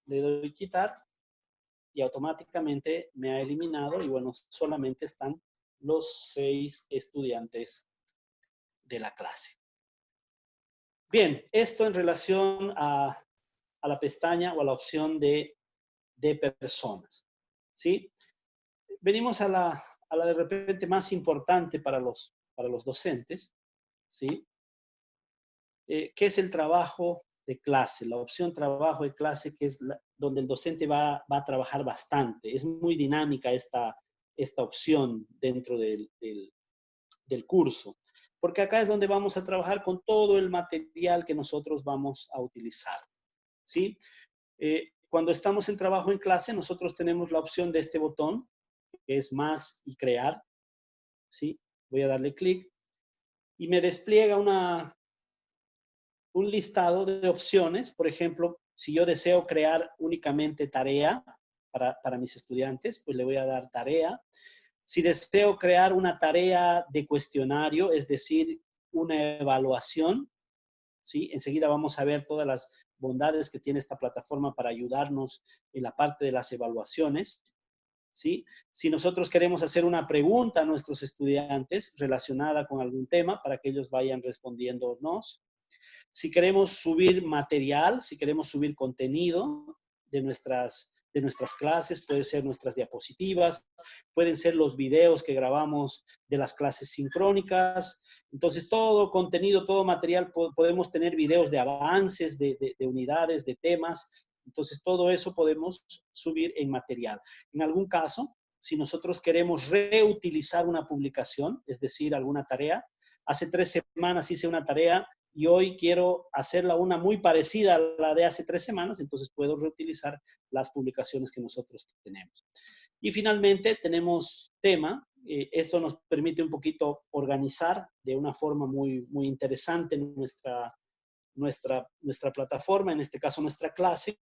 Le doy quitar y automáticamente me ha eliminado y bueno, solamente están los 6 estudiantes de la clase. Bien, esto en relación a la pestaña o a la opción de personas, ¿sí? Venimos a la de repente más importante para los docentes, ¿sí? ¿Qué es el trabajo de clase? La opción trabajo de clase, que es donde el docente va a trabajar bastante. Es muy dinámica esta opción dentro del curso, porque acá es donde vamos a trabajar con todo el material que nosotros vamos a utilizar, ¿sí? Cuando estamos en trabajo en clase, nosotros tenemos la opción de este botón, que es más y crear, ¿sí? Voy a darle clic y me despliega un listado de opciones. Por ejemplo, si yo deseo crear únicamente tarea para mis estudiantes, pues le voy a dar tarea. Si deseo crear una tarea de cuestionario, es decir, una evaluación, ¿sí? Enseguida vamos a ver todas las bondades que tiene esta plataforma para ayudarnos en la parte de las evaluaciones, ¿sí? Si nosotros queremos hacer una pregunta a nuestros estudiantes relacionada con algún tema para que ellos vayan respondiéndonos. Si queremos subir material, si queremos subir contenido de nuestras clases, pueden ser nuestras diapositivas, pueden ser los videos que grabamos de las clases sincrónicas. Entonces, todo contenido, todo material, podemos tener videos de avances, de unidades, de temas. Entonces, todo eso podemos subir en material. En algún caso, si nosotros queremos reutilizar una publicación, es decir, alguna tarea, hace 3 semanas hice una tarea y hoy quiero hacerla una muy parecida a la de hace 3 semanas, entonces puedo reutilizar las publicaciones que nosotros tenemos. Y finalmente tenemos tema. Esto nos permite un poquito organizar de una forma muy, muy interesante nuestra plataforma, en este caso nuestra clase,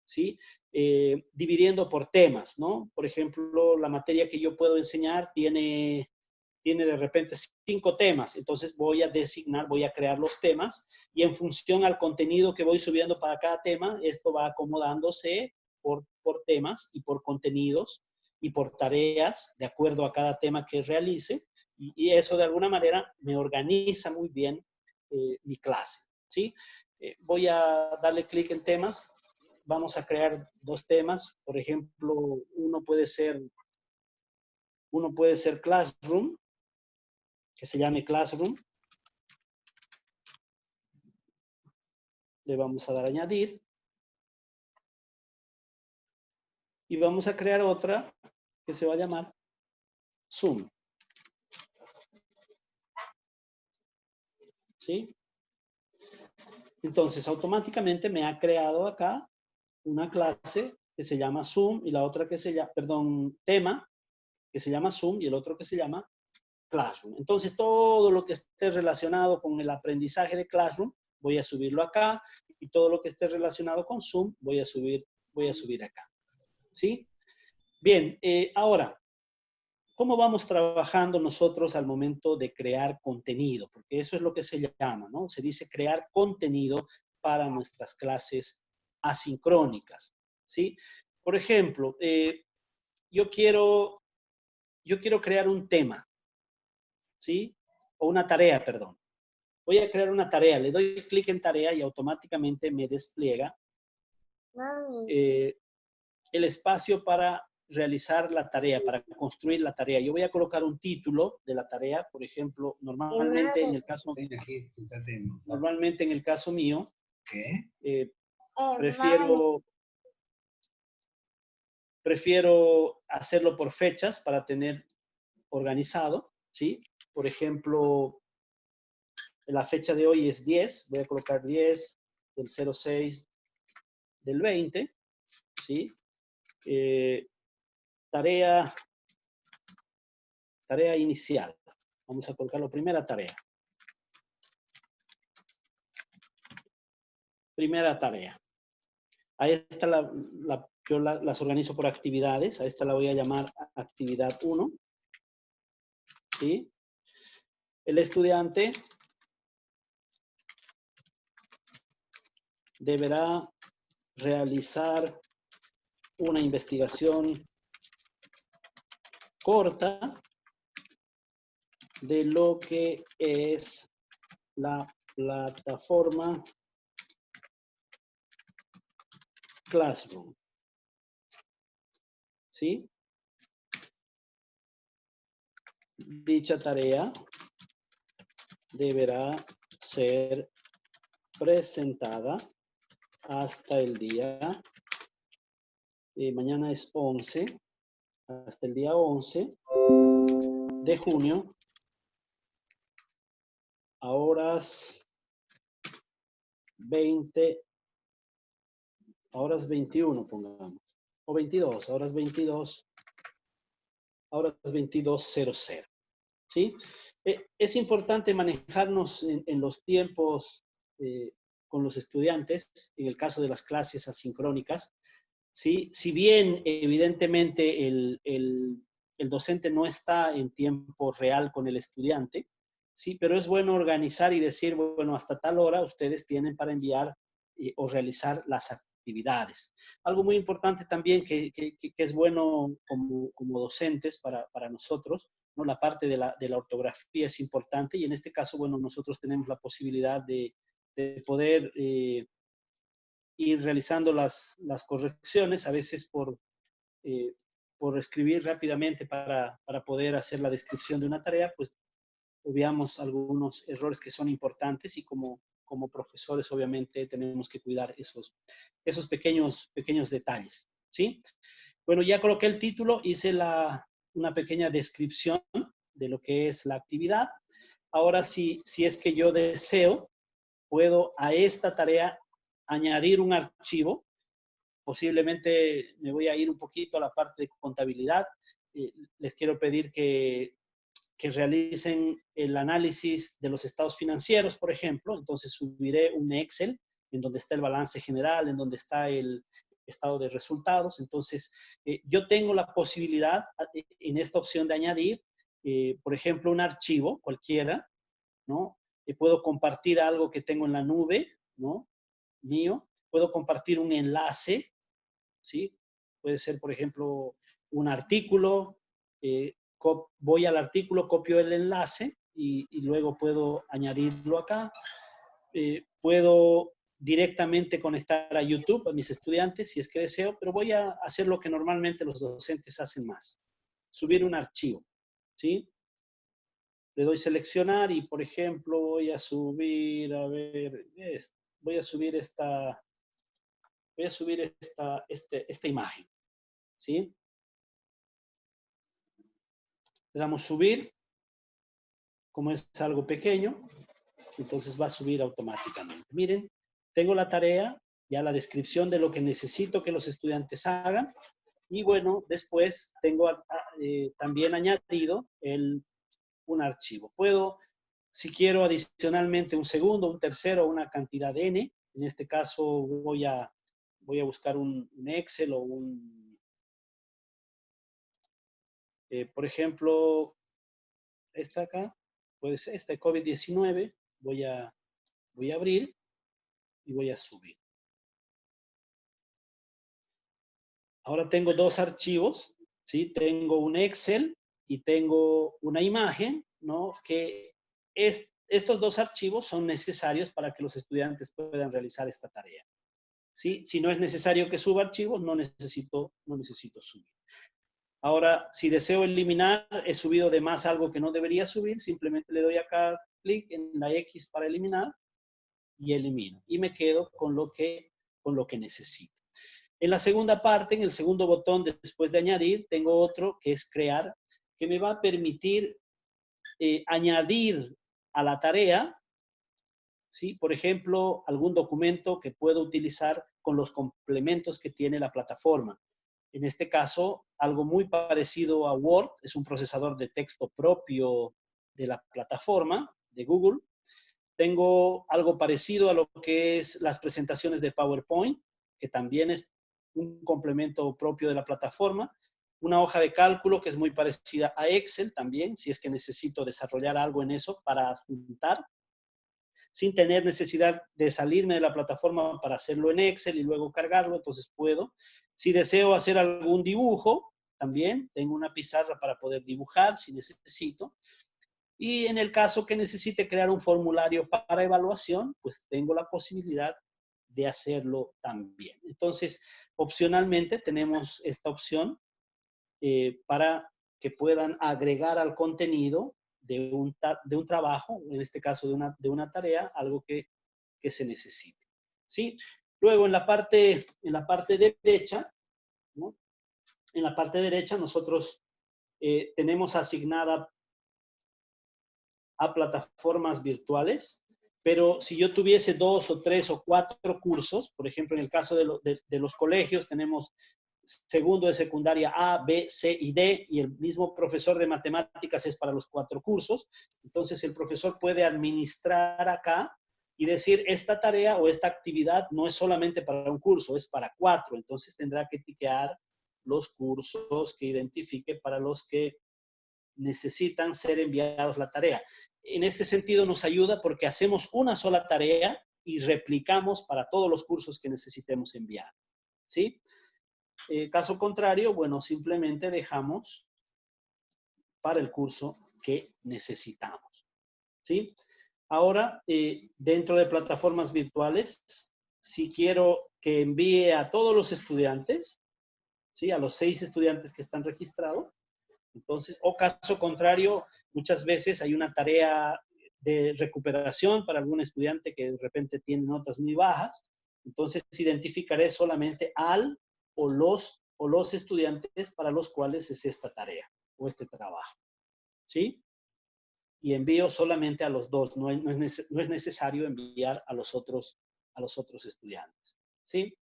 ¿sí? Dividiendo por temas, ¿no? Por ejemplo, la materia que yo puedo enseñar tiene de repente 5 temas, entonces voy a designar, voy a crear los temas y en función al contenido que voy subiendo para cada tema, esto va acomodándose por temas y por contenidos y por tareas de acuerdo a cada tema que realice y eso de alguna manera me organiza muy bien mi clase, ¿sí? Voy a darle clic en temas, vamos a crear 2 temas, por ejemplo, uno puede ser Classroom, que se llame Classroom. Le vamos a dar a añadir. Y vamos a crear otra que se va a llamar Zoom. ¿Sí? Entonces, automáticamente me ha creado acá una clase que se llama Zoom y la otra que se llama, tema, que se llama Zoom y el otro que se llama Classroom. Entonces, todo lo que esté relacionado con el aprendizaje de Classroom, voy a subirlo acá y todo lo que esté relacionado con Zoom, voy a subir acá. ¿Sí? Bien, ahora, ¿cómo vamos trabajando nosotros al momento de crear contenido? Porque eso es lo que se llama, ¿no? Se dice crear contenido para nuestras clases asincrónicas, ¿sí? Por ejemplo, yo quiero crear un tema, ¿sí? O una tarea, perdón. Voy a crear una tarea, le doy clic en tarea y automáticamente me despliega el espacio para realizar la tarea, para construir la tarea. Yo voy a colocar un título de la tarea, por ejemplo, normalmente en el caso mío, prefiero hacerlo por fechas para tener organizado, ¿sí? Por ejemplo, la fecha de hoy es 10, voy a colocar 10 del 06 del 20, ¿sí? Tarea inicial. Vamos a colocar la primera tarea. primera tarea. A esta yo las organizo por actividades. A esta la voy a llamar actividad 1. ¿Sí? El estudiante deberá realizar una investigación corta de lo que es la plataforma Classroom. ¿Sí? Dicha tarea deberá ser presentada hasta el día, mañana es 11, hasta el día 11 de junio, a horas 21, pongamos, o 22, horas 22:00. ¿Sí? Es importante manejarnos en los tiempos con los estudiantes, en el caso de las clases asincrónicas. ¿Sí? Si bien evidentemente el docente no está en tiempo real con el estudiante, ¿sí? Pero es bueno organizar y decir, bueno, hasta tal hora ustedes tienen para enviar o realizar las actividades. Algo muy importante también que es bueno como docentes para nosotros, ¿no? La parte de la ortografía es importante y en este caso, bueno, nosotros tenemos la posibilidad de poder ir realizando las correcciones, a veces por escribir rápidamente para poder hacer la descripción de una tarea, pues obviamos algunos errores que son importantes y como profesores obviamente tenemos que cuidar esos pequeños detalles, ¿sí? Bueno, ya coloqué el título, hice una pequeña descripción de lo que es la actividad. Ahora, si es que yo deseo, puedo a esta tarea añadir un archivo. Posiblemente me voy a ir un poquito a la parte de contabilidad. Les quiero pedir que realicen el análisis de los estados financieros, por ejemplo. Entonces subiré un Excel en donde está el balance general, en donde está el estado de resultados. Entonces, yo tengo la posibilidad en esta opción de añadir, por ejemplo, un archivo cualquiera, ¿no? Puedo compartir algo que tengo en la nube, ¿no? Mío. Puedo compartir un enlace, ¿sí? Puede ser, por ejemplo, un artículo. Voy al artículo, copio el enlace y luego puedo añadirlo acá. Puedo directamente conectar a YouTube a mis estudiantes si es que deseo, pero voy a hacer lo que normalmente los docentes hacen más. Subir un archivo, ¿sí? Le doy seleccionar y, por ejemplo, voy a subir, a ver, voy a subir esta imagen, ¿sí? Le damos subir. Como es algo pequeño, entonces va a subir automáticamente. Miren, tengo la tarea, ya la descripción de lo que necesito que los estudiantes hagan. Y bueno, después tengo también añadido un archivo. Puedo, si quiero adicionalmente un segundo, un tercero, una cantidad de n. En este caso voy a buscar un Excel o por ejemplo, esta acá, puede ser esta COVID-19. Voy a abrir y voy a subir. Ahora tengo dos archivos, ¿sí? Tengo un Excel y tengo una imagen, ¿no? Que estos dos archivos son necesarios para que los estudiantes puedan realizar esta tarea, ¿sí? Si no es necesario que suba archivos, no necesito subir. Ahora, si deseo eliminar, he subido de más algo que no debería subir, simplemente le doy acá clic en la X para eliminar y elimino. Y me quedo con lo que necesito. En la segunda parte, en el segundo botón después de añadir, tengo otro que es crear, que me va a permitir añadir a la tarea, ¿sí? Por ejemplo, algún documento que puedo utilizar con los complementos que tiene la plataforma. En este caso, algo muy parecido a Word, es un procesador de texto propio de la plataforma de Google. Tengo algo parecido a lo que es las presentaciones de PowerPoint, que también es un complemento propio de la plataforma. Una hoja de cálculo que es muy parecida a Excel también, si es que necesito desarrollar algo en eso para adjuntar, sin tener necesidad de salirme de la plataforma para hacerlo en Excel y luego cargarlo, entonces puedo. Si deseo hacer algún dibujo, también tengo una pizarra para poder dibujar si necesito. Y en el caso que necesite crear un formulario para evaluación, pues tengo la posibilidad de hacerlo también. Entonces, opcionalmente tenemos esta opción para que puedan agregar al contenido de un trabajo, en este caso de una tarea, algo que se necesite. ¿Sí? Luego, en la parte derecha, ¿no? En la parte derecha nosotros tenemos asignada a plataformas virtuales, pero si yo tuviese 2 o 3 o 4 cursos, por ejemplo, en el caso de los colegios, tenemos segundo de secundaria A, B, C y D, y el mismo profesor de matemáticas es para los 4 cursos, entonces el profesor puede administrar acá y decir, esta tarea o esta actividad no es solamente para un curso, es para 4, entonces tendrá que tiquear los cursos que identifique para los que necesitan ser enviados la tarea. En este sentido nos ayuda porque hacemos una sola tarea y replicamos para todos los cursos que necesitemos enviar. ¿Sí? Caso contrario, bueno, simplemente dejamos para el curso que necesitamos. ¿Sí? Ahora, dentro de plataformas virtuales, si quiero que envíe a todos los estudiantes, ¿sí? A los 6 estudiantes que están registrados, entonces, o caso contrario, muchas veces hay una tarea de recuperación para algún estudiante que de repente tiene notas muy bajas. Entonces, identificaré solamente al o los estudiantes para los cuales es esta tarea o este trabajo. ¿Sí? Y envío solamente a los dos. No es necesario enviar a los otros estudiantes. ¿Sí?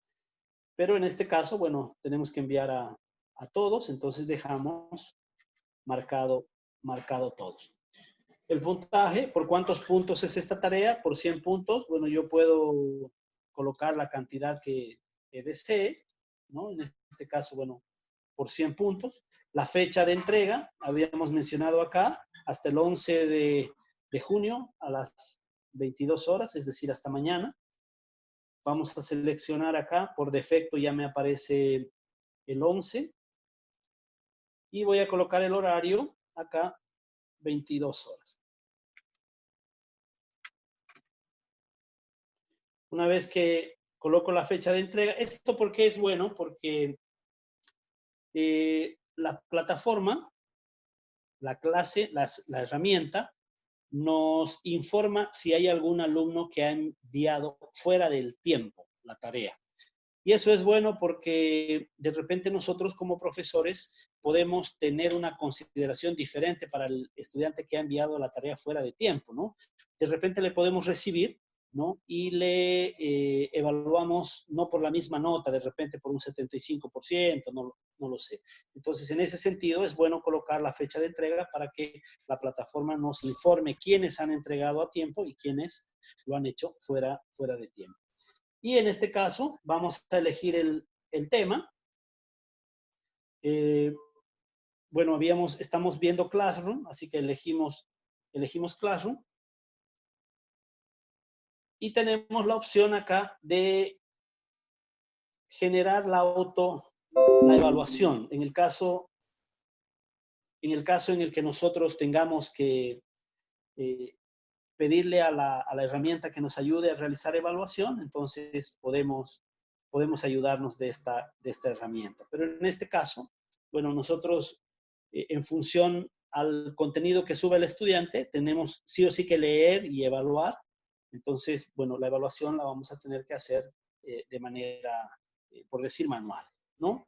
Pero en este caso, bueno, tenemos que enviar a todos. Entonces, dejamos marcado todos. El puntaje, ¿por cuántos puntos es esta tarea? Por 100 puntos. Bueno, yo puedo colocar la cantidad que desee, ¿no? En este caso, bueno, por 100 puntos. La fecha de entrega, habíamos mencionado acá, hasta el 11 de junio a las 22 horas, es decir, hasta mañana. Vamos a seleccionar acá, por defecto ya me aparece el 11. Y voy a colocar el horario acá, 22 horas. Una vez que coloco la fecha de entrega, ¿esto por qué es bueno? Porque la plataforma, la clase, la herramienta, nos informa si hay algún alumno que ha enviado fuera del tiempo la tarea. Y eso es bueno porque de repente nosotros como profesores podemos tener una consideración diferente para el estudiante que ha enviado la tarea fuera de tiempo, ¿no? De repente le podemos recibir, ¿no? Y le evaluamos no por la misma nota, de repente por un 75%, no lo sé. Entonces, en ese sentido, es bueno colocar la fecha de entrega para que la plataforma nos informe quiénes han entregado a tiempo y quiénes lo han hecho fuera de tiempo. Y en este caso, vamos a elegir el tema. Bueno, estamos viendo Classroom, así que elegimos Classroom. Y tenemos la opción acá de generar la evaluación. En el caso en el que nosotros tengamos que pedirle a la herramienta que nos ayude a realizar evaluación, entonces podemos ayudarnos de esta herramienta. Pero en este caso, bueno, nosotros en función al contenido que sube el estudiante, tenemos sí o sí que leer y evaluar. Entonces, bueno, la evaluación la vamos a tener que hacer de manera, por decir, manual, ¿no?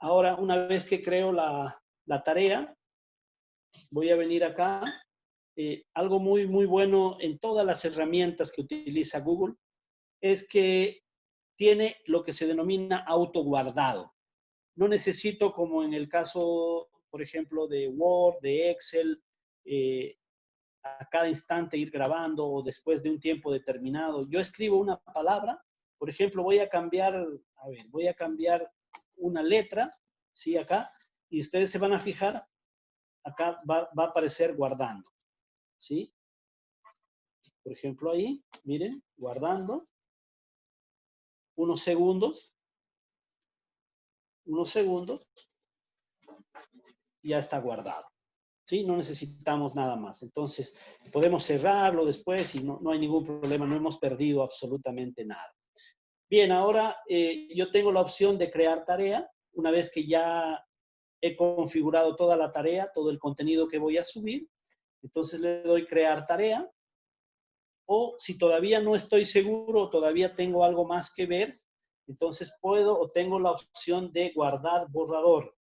Ahora, una vez que creo la tarea, voy a venir acá. Algo muy, muy bueno en todas las herramientas que utiliza Google es que tiene lo que se denomina autoguardado. No necesito, como en el caso, por ejemplo, de Word, de Excel, a cada instante ir grabando o después de un tiempo determinado. Yo escribo una palabra, por ejemplo, voy a cambiar una letra, ¿sí? Acá, y ustedes se van a fijar, acá va a aparecer guardando, ¿sí? Por ejemplo, ahí, miren, guardando, unos segundos, ya está guardado. ¿Sí? No necesitamos nada más. Entonces, podemos cerrarlo después y no hay ningún problema, no hemos perdido absolutamente nada. Bien, ahora yo tengo la opción de crear tarea. Una vez que ya he configurado toda la tarea, todo el contenido que voy a subir, entonces le doy crear tarea. O si todavía no estoy seguro, todavía tengo algo más que ver, entonces tengo la opción de guardar borrador.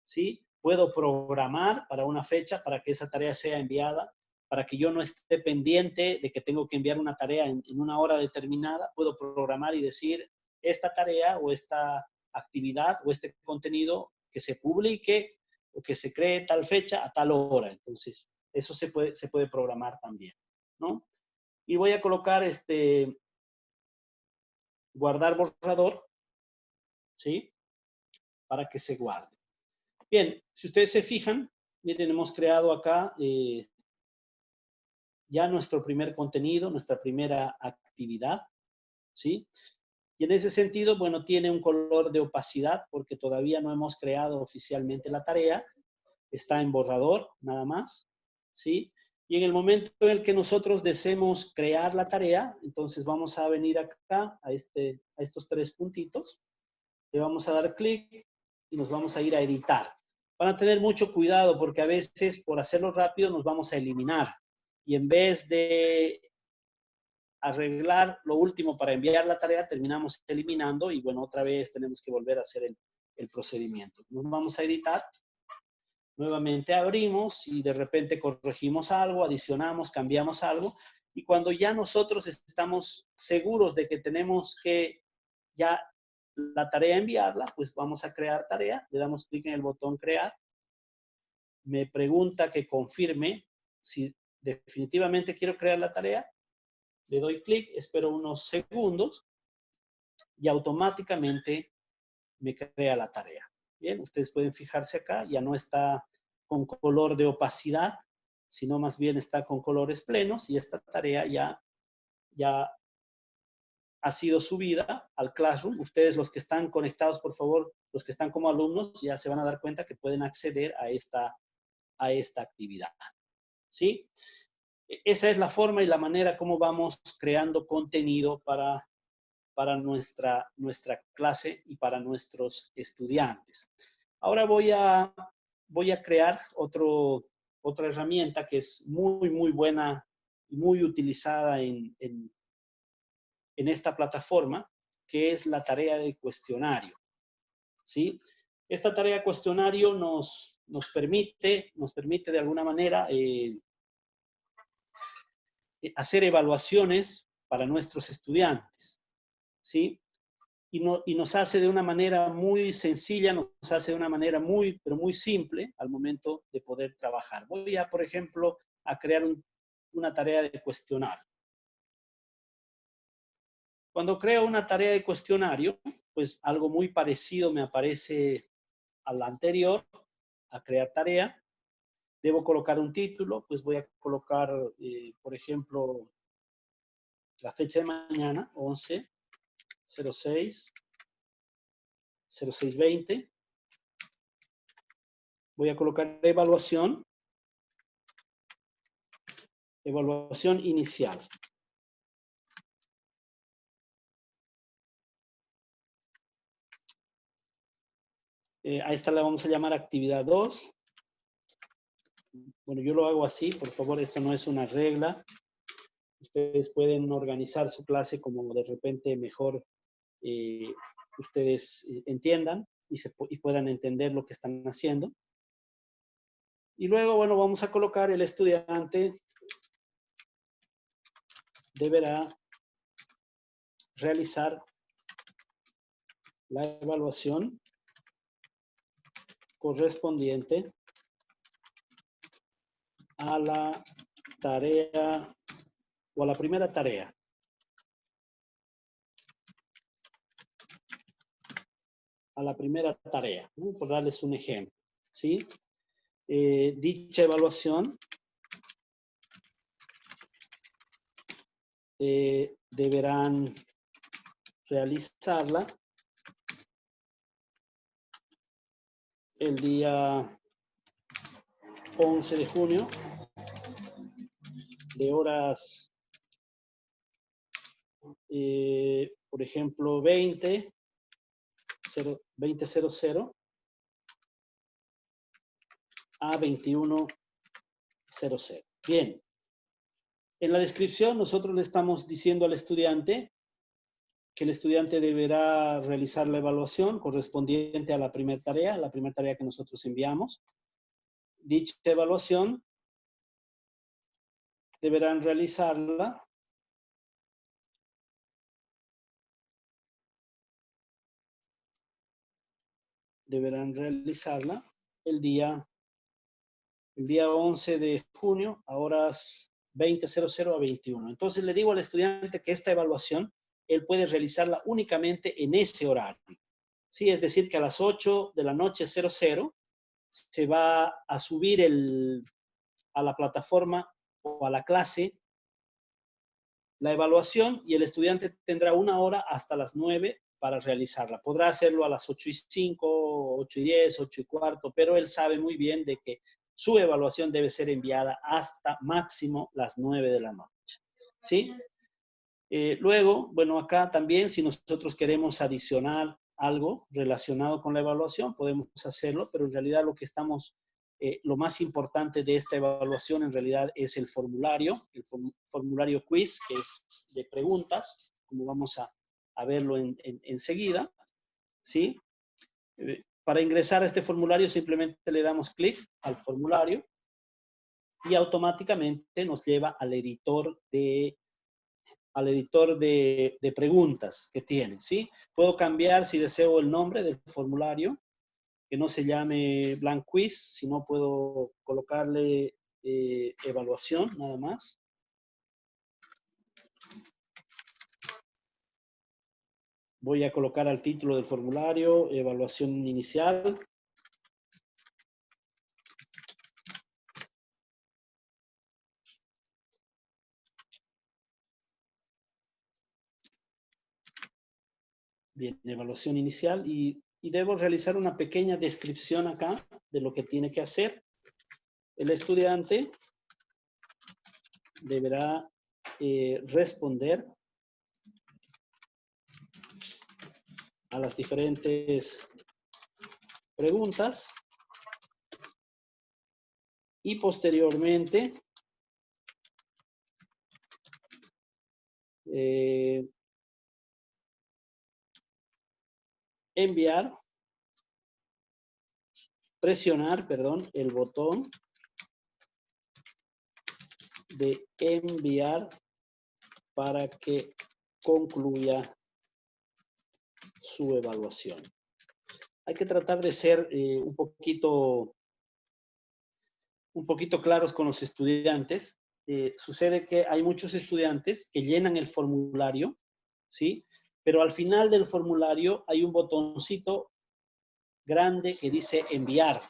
¿Sí? Puedo programar para una fecha para que esa tarea sea enviada, para que yo no esté pendiente de que tengo que enviar una tarea en una hora determinada. Puedo programar y decir esta tarea o esta actividad o este contenido que se publique o que se cree tal fecha a tal hora. Entonces, eso se puede programar también, ¿no? Y voy a colocar guardar borrador, ¿sí? Para que se guarde. Bien, si ustedes se fijan, miren, hemos creado acá ya nuestro primer contenido, nuestra primera actividad, ¿sí? Y en ese sentido, bueno, tiene un color de opacidad porque todavía no hemos creado oficialmente la tarea. Está en borrador, nada más, ¿sí? Y en el momento en el que nosotros deseemos crear la tarea, entonces vamos a venir acá a estos tres puntitos, le vamos a dar clic y nos vamos a ir a editar. Van a tener mucho cuidado porque a veces por hacerlo rápido nos vamos a eliminar. Y en vez de arreglar lo último para enviar la tarea, terminamos eliminando y bueno, otra vez tenemos que volver a hacer el procedimiento. Nos vamos a editar. Nuevamente abrimos y de repente corregimos algo, adicionamos, cambiamos algo. Y cuando ya nosotros estamos seguros de que tenemos que ya la tarea enviarla, pues vamos a crear tarea, le damos clic en el botón crear, me pregunta que confirme si definitivamente quiero crear la tarea, le doy clic, espero unos segundos y automáticamente me crea la tarea. Bien, ustedes pueden fijarse acá, ya no está con color de opacidad, sino más bien está con colores plenos y esta tarea ya ha sido subida al Classroom. Ustedes, los que están conectados, por favor, los que están como alumnos, ya se van a dar cuenta que pueden acceder a esta actividad. ¿Sí? Esa es la forma y la manera como vamos creando contenido para nuestra clase y para nuestros estudiantes. Ahora voy a crear otra herramienta que es muy, muy buena y muy utilizada en esta plataforma, que es la tarea de cuestionario, ¿sí? Esta tarea de cuestionario nos permite de alguna manera hacer evaluaciones para nuestros estudiantes, ¿sí? Y nos hace de una manera muy sencilla, nos hace de una manera pero muy simple al momento de poder trabajar. Voy a, por ejemplo, a crear una tarea de cuestionario. Cuando creo una tarea de cuestionario, pues algo muy parecido me aparece a la anterior, a crear tarea. Debo colocar un título, pues voy a colocar, por ejemplo, la fecha de mañana, 11/06/06/20. Voy a colocar evaluación inicial. A esta la vamos a llamar actividad 2. Bueno, yo lo hago así, por favor, esto no es una regla. Ustedes pueden organizar su clase como de repente mejor ustedes entiendan y puedan entender lo que están haciendo. Y luego, bueno, vamos a colocar el estudiante deberá realizar la evaluación correspondiente a la tarea o a la primera tarea. A la primera tarea, ¿no? Por darles un ejemplo, ¿sí? Dicha evaluación deberán realizarla el día 11 de junio de horas, por ejemplo, 20:00 a 21:00. Bien. En la descripción nosotros le estamos diciendo al estudiante que el estudiante deberá realizar la evaluación correspondiente a la primera tarea que nosotros enviamos. Dicha evaluación deberán realizarla el día 11 de junio a horas 20:00 a 21:00. Entonces le digo al estudiante que esta evaluación él puede realizarla únicamente en ese horario. Sí, es decir, que a las 8 de la noche 00 se va a subir a la plataforma o a la clase la evaluación y el estudiante tendrá 1 hora hasta las 9 para realizarla. Podrá hacerlo a las 8:05, 8:10, 8:15, pero él sabe muy bien de que su evaluación debe ser enviada hasta máximo las 9 de la noche. ¿Sí? Luego, bueno, acá también si nosotros queremos adicionar algo relacionado con la evaluación, podemos hacerlo, pero en realidad lo más importante de esta evaluación en realidad es el formulario quiz, que es de preguntas, como vamos a verlo enseguida, ¿sí? Para ingresar a este formulario simplemente le damos clic al formulario y automáticamente nos lleva al editor de preguntas que tiene, ¿sí? Puedo cambiar si deseo el nombre del formulario, que no se llame blank quiz, sino puedo colocarle evaluación nada más. Voy a colocar al título del formulario evaluación inicial. Bien, evaluación inicial y debo realizar una pequeña descripción acá de lo que tiene que hacer. El estudiante deberá responder a las diferentes preguntas y posteriormente presionar el botón de enviar para que concluya su evaluación. Hay que tratar de ser un poquito claros con los estudiantes. Sucede que hay muchos estudiantes que llenan el formulario, ¿sí? Pero al final del formulario hay un botoncito grande que dice enviar.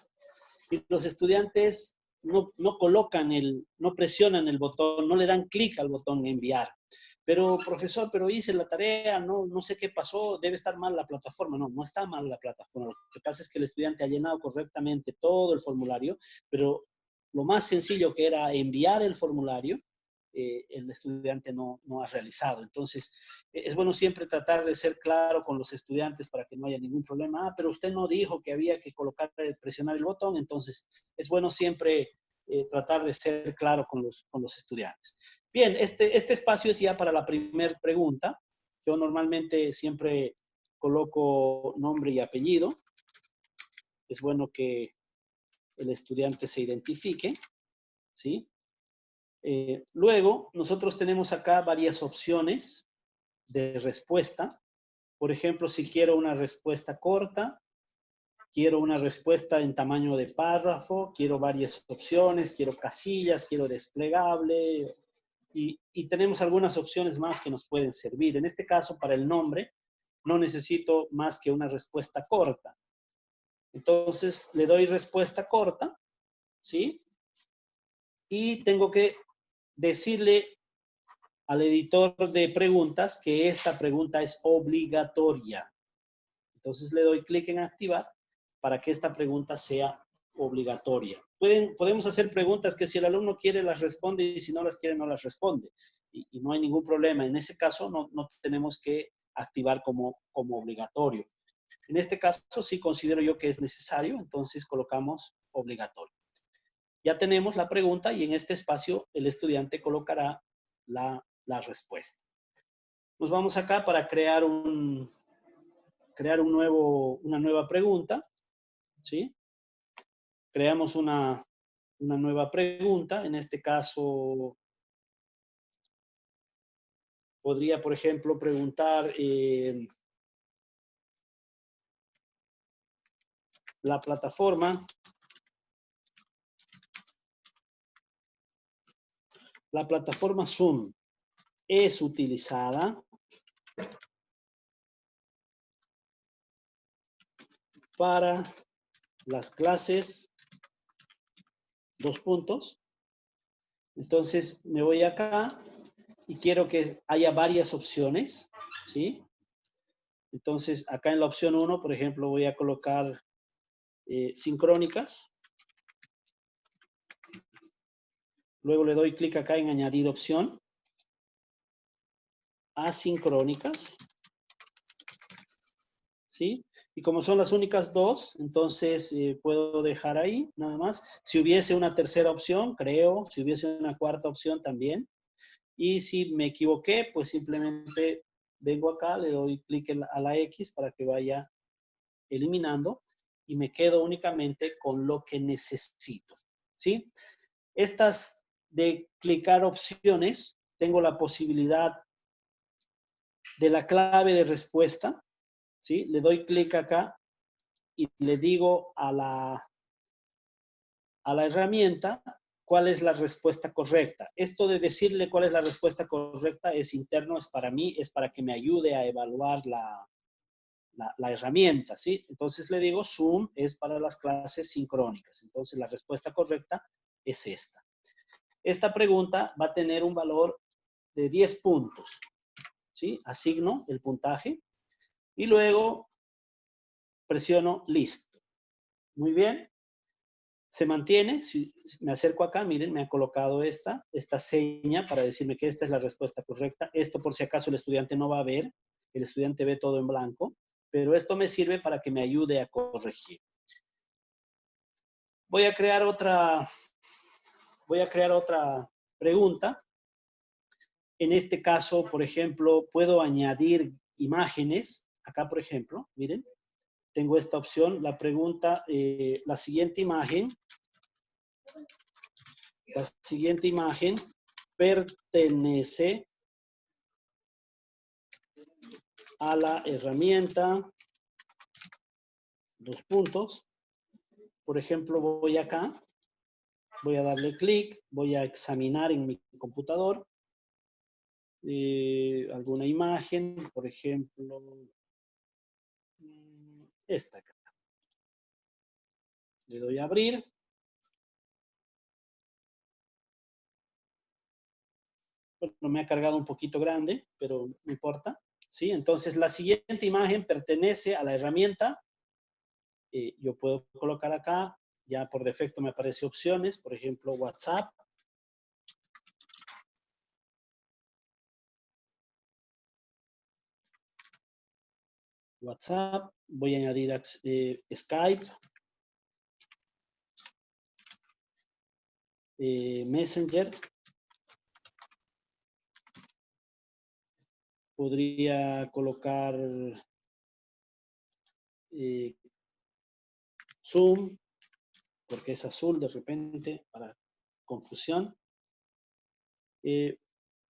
Y los estudiantes no presionan el botón, no le dan clic al botón enviar. Pero, profesor, pero hice la tarea, no sé qué pasó, debe estar mal la plataforma. No está mal la plataforma. Lo que pasa es que el estudiante ha llenado correctamente todo el formulario, pero lo más sencillo que era enviar el formulario, el estudiante no ha realizado. Entonces, es bueno siempre tratar de ser claro con los estudiantes para que no haya ningún problema. Pero usted no dijo que había que presionar el botón, entonces es bueno siempre tratar de ser claro con los estudiantes. Bien, este espacio es ya para la primera pregunta. Yo normalmente siempre coloco nombre y apellido. Es bueno que el estudiante se identifique, ¿sí? Luego, nosotros tenemos acá varias opciones de respuesta. Por ejemplo, si quiero una respuesta corta, quiero una respuesta en tamaño de párrafo, quiero varias opciones, quiero casillas, quiero desplegable, y tenemos algunas opciones más que nos pueden servir. En este caso, para el nombre, no necesito más que una respuesta corta. Entonces, le doy respuesta corta, ¿sí? Y tengo que decirle al editor de preguntas que esta pregunta es obligatoria. Entonces, le doy clic en activar para que esta pregunta sea obligatoria. Podemos hacer preguntas que si el alumno quiere las responde y si no las quiere no las responde. Y no hay ningún problema. En ese caso no tenemos que activar como obligatorio. En este caso sí considero yo que es necesario, entonces colocamos obligatorio. Ya tenemos la pregunta y en este espacio el estudiante colocará la respuesta. Nos vamos acá para crear una nueva pregunta, ¿sí? Creamos una nueva pregunta. En este caso, podría, por ejemplo, preguntar la plataforma Zoom es utilizada para las clases, dos puntos. Entonces me voy acá y quiero que haya varias opciones, ¿sí? Entonces acá en la opción 1, por ejemplo, voy a colocar sincrónicas. Luego le doy clic acá en añadir opción. Asincrónicas. ¿Sí? Y como son las únicas dos, entonces puedo dejar ahí nada más. Si hubiese una tercera opción, creo. Si hubiese una cuarta opción también. Y si me equivoqué, pues simplemente vengo acá, le doy clic a la X para que vaya eliminando y me quedo únicamente con lo que necesito. ¿Sí? Estas de clicar opciones, tengo la posibilidad de la clave de respuesta, ¿sí? Le doy clic acá y le digo a la herramienta cuál es la respuesta correcta. Esto de decirle cuál es la respuesta correcta es interno, es para mí, es para que me ayude a evaluar la herramienta, ¿sí? Entonces le digo Zoom es para las clases sincrónicas. Entonces la respuesta correcta es esta. Esta pregunta va a tener un valor de 10 puntos, ¿sí? Asigno el puntaje y luego presiono listo. Muy bien. Se mantiene. Si me acerco acá, miren, me ha colocado esta seña para decirme que esta es la respuesta correcta. Esto por si acaso el estudiante no va a ver. El estudiante ve todo en blanco. Pero esto me sirve para que me ayude a corregir. Voy a crear otra pregunta. En este caso, por ejemplo, puedo añadir imágenes. Acá, por ejemplo, miren, tengo esta opción. La pregunta, la siguiente imagen pertenece a la herramienta, dos puntos. Por ejemplo, voy acá, voy a darle clic, voy a examinar en mi computador alguna imagen, por ejemplo, esta acá. Le doy a abrir. Bueno, me ha cargado un poquito grande, pero no importa. ¿Sí? Entonces, la siguiente imagen pertenece a la herramienta. Yo puedo colocar acá, ya por defecto me aparece opciones, por ejemplo, WhatsApp. WhatsApp, voy a añadir Skype, Messenger. Podría colocar Zoom, porque es azul de repente, para confusión.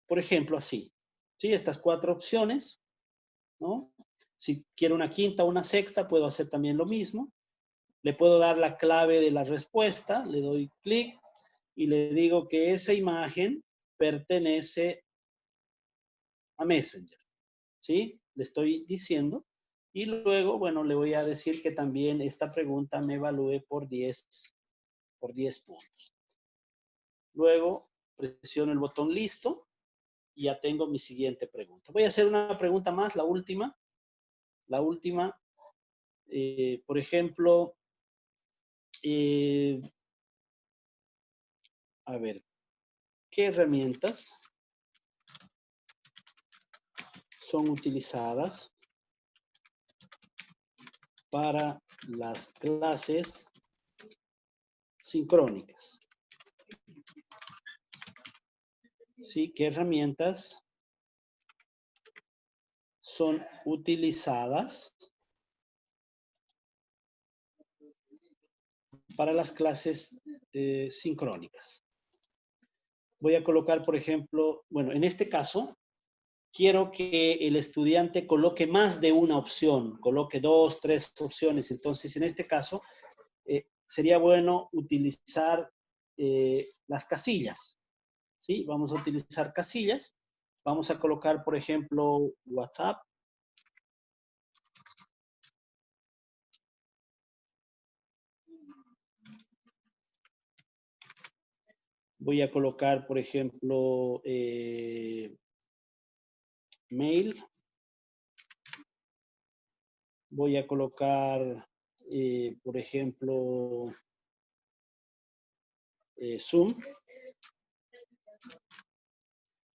Por ejemplo, así. ¿Sí? Estas cuatro opciones, ¿no? Si quiero una quinta o una sexta, puedo hacer también lo mismo. Le puedo dar la clave de la respuesta, le doy clic y le digo que esa imagen pertenece a Messenger, ¿sí? Le estoy diciendo. Y luego, bueno, le voy a decir que también esta pregunta me evalúe por 10 puntos. Luego presiono el botón listo y ya tengo mi siguiente pregunta. Voy a hacer una pregunta más, la última. La última, por ejemplo, a ver, ¿qué herramientas son utilizadas para las clases sincrónicas? ¿Sí? ¿Qué herramientas son utilizadas para las clases sincrónicas? Voy a colocar, por ejemplo, bueno, en este caso, quiero que el estudiante coloque más de una opción, coloque 2, 3 opciones. Entonces, en este caso, sería bueno utilizar las casillas, ¿sí? Vamos a utilizar casillas. Vamos a colocar, por ejemplo, WhatsApp. Voy a colocar, por ejemplo, mail. Voy a colocar, por ejemplo, Zoom.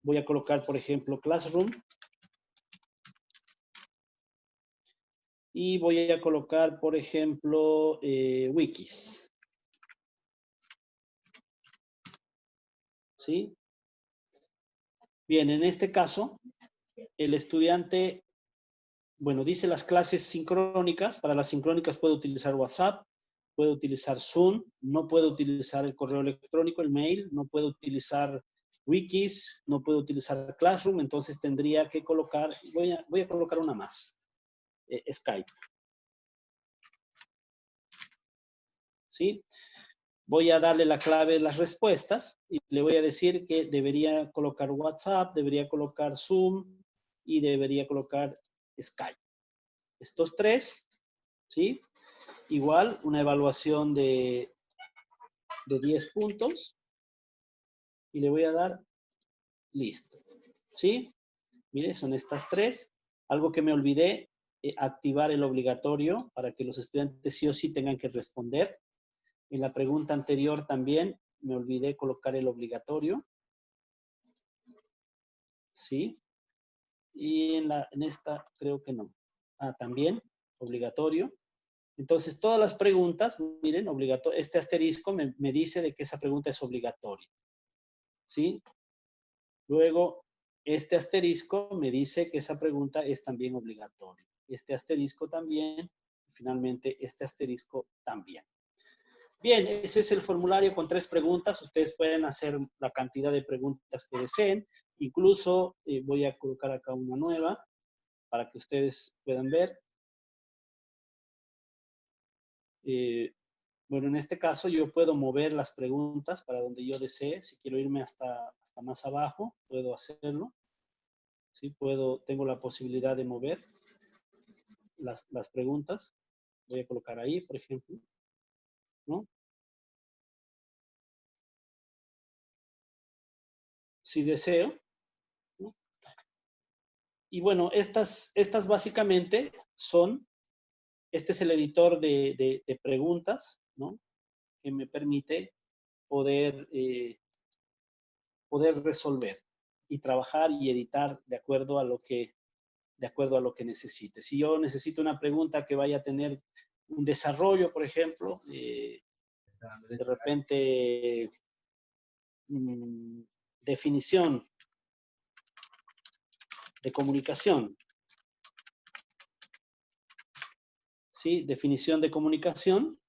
Voy a colocar, por ejemplo, Classroom. Y voy a colocar, por ejemplo, Wikis. ¿Sí? Bien, en este caso, el estudiante, bueno, dice las clases sincrónicas. Para las sincrónicas puede utilizar WhatsApp, puede utilizar Zoom, no puede utilizar el correo electrónico, el mail, no puede utilizar Wikis, no puede utilizar Classroom, entonces tendría que colocar, voy a colocar una más, Skype. ¿Sí? Voy a darle la clave de las respuestas y le voy a decir que debería colocar WhatsApp, debería colocar Zoom y debería colocar Skype. Estos tres, ¿sí? Igual, una evaluación de 10 puntos y le voy a dar listo, ¿sí? Mire, son estas tres. Algo que me olvidé, activar el obligatorio para que los estudiantes sí o sí tengan que responder. En la pregunta anterior también me olvidé colocar el obligatorio, ¿sí? Y en esta creo que no. Ah, también, obligatorio. Entonces, todas las preguntas, miren, obligatorio, este asterisco me dice de que esa pregunta es obligatoria, ¿sí? Luego, este asterisco me dice que esa pregunta es también obligatoria. Este asterisco también, finalmente este asterisco también. Bien, ese es el formulario con 3 preguntas. Ustedes pueden hacer la cantidad de preguntas que deseen. Incluso voy a colocar acá una nueva para que ustedes puedan ver. Bueno, en este caso yo puedo mover las preguntas para donde yo desee. Si quiero irme hasta más abajo, puedo hacerlo. ¿Sí? Tengo la posibilidad de mover las preguntas. Voy a colocar ahí, por ejemplo, ¿no? Si deseo, ¿no? Y bueno, estas básicamente son, este es el editor de preguntas, ¿no? Que me permite poder resolver y trabajar y editar de acuerdo a lo que necesite. Si yo necesito una pregunta que vaya a tener un desarrollo, por ejemplo, de repente definición de comunicación, ¿sí? Definición de comunicación.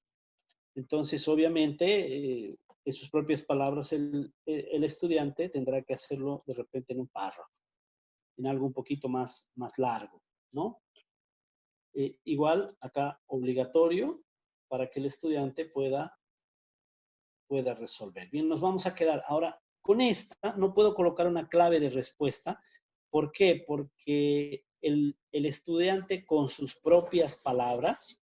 Entonces, obviamente, en sus propias palabras, el estudiante tendrá que hacerlo de repente en un párrafo, en algo un poquito más largo, ¿no? Igual, acá, obligatorio, para que el estudiante pueda resolver. Bien, nos vamos a quedar ahora con esta. No puedo colocar una clave de respuesta. ¿Por qué? Porque el estudiante con sus propias palabras,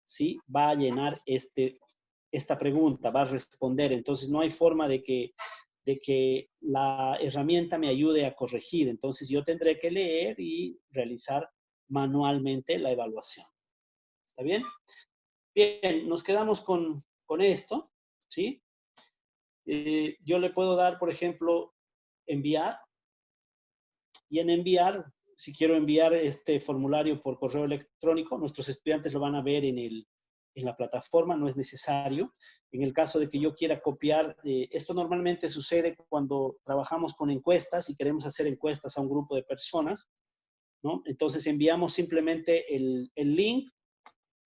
¿sí?, va a llenar esta pregunta, va a responder. Entonces no hay forma de que la herramienta me ayude a corregir. Entonces yo tendré que leer y realizar manualmente la evaluación. ¿Está bien? Bien, nos quedamos con esto, ¿sí? Yo le puedo dar, por ejemplo, enviar. Y en enviar, si quiero enviar este formulario por correo electrónico, nuestros estudiantes lo van a ver en la plataforma, no es necesario. En el caso de que yo quiera copiar, esto normalmente sucede cuando trabajamos con encuestas y queremos hacer encuestas a un grupo de personas, ¿no? Entonces enviamos simplemente el link,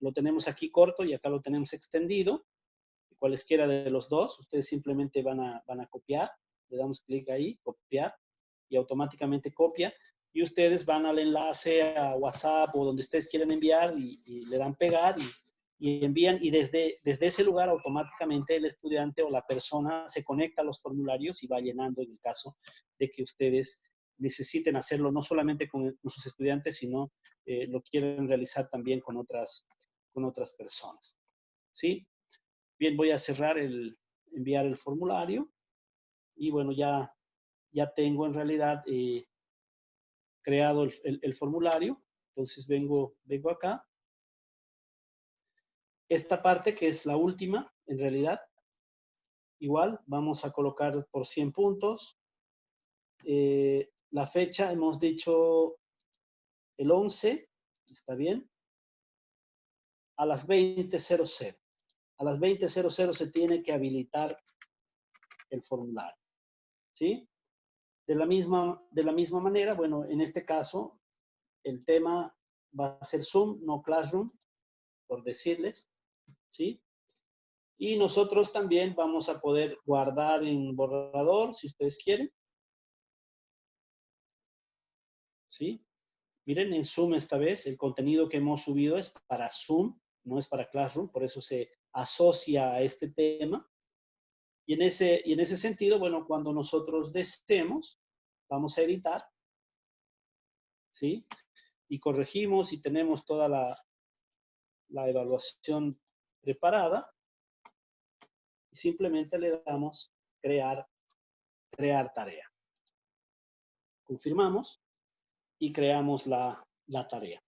lo tenemos aquí corto y acá lo tenemos extendido, cualesquiera de los dos. Ustedes simplemente van a copiar, le damos clic ahí, copiar, y automáticamente copia, y ustedes van al enlace a WhatsApp o donde ustedes quieren enviar y le dan pegar y envían, y desde ese lugar automáticamente el estudiante o la persona se conecta a los formularios y va llenando en el caso de que ustedes necesiten hacerlo no solamente con sus estudiantes, sino lo quieren realizar también con otras personas. ¿Sí? Bien, voy a cerrar enviar el formulario y bueno, ya tengo en realidad creado el formulario. Entonces vengo acá. Esta parte que es la última, en realidad, igual vamos a colocar por 100 puntos. La fecha hemos dicho el 11, ¿está bien? A las 20:00. A las 20:00 se tiene que habilitar el formulario, ¿sí? De la misma manera, bueno, en este caso, el tema va a ser Zoom, no Classroom, por decirles, ¿sí? Y nosotros también vamos a poder guardar en borrador, si ustedes quieren, ¿sí? Miren, en Zoom esta vez, el contenido que hemos subido es para Zoom, no es para Classroom, por eso se asocia a este tema. Y en ese sentido, bueno, cuando nosotros deseemos, vamos a editar, ¿sí? Y corregimos y tenemos toda la evaluación preparada. Y simplemente le damos crear tarea. Confirmamos y creamos la tarea.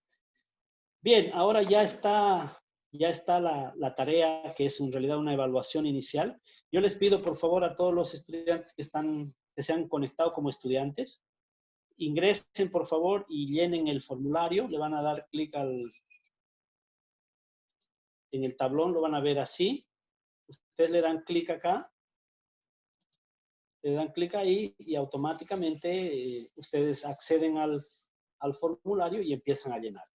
Bien, ahora ya está la tarea, que es en realidad una evaluación inicial. Yo les pido por favor a todos los estudiantes que se han conectado como estudiantes, ingresen por favor y llenen el formulario. Le van a dar clic en el tablón, lo van a ver así. Ustedes le dan clic acá, le dan clic ahí y automáticamente ustedes acceden al formulario y empiezan a llenar.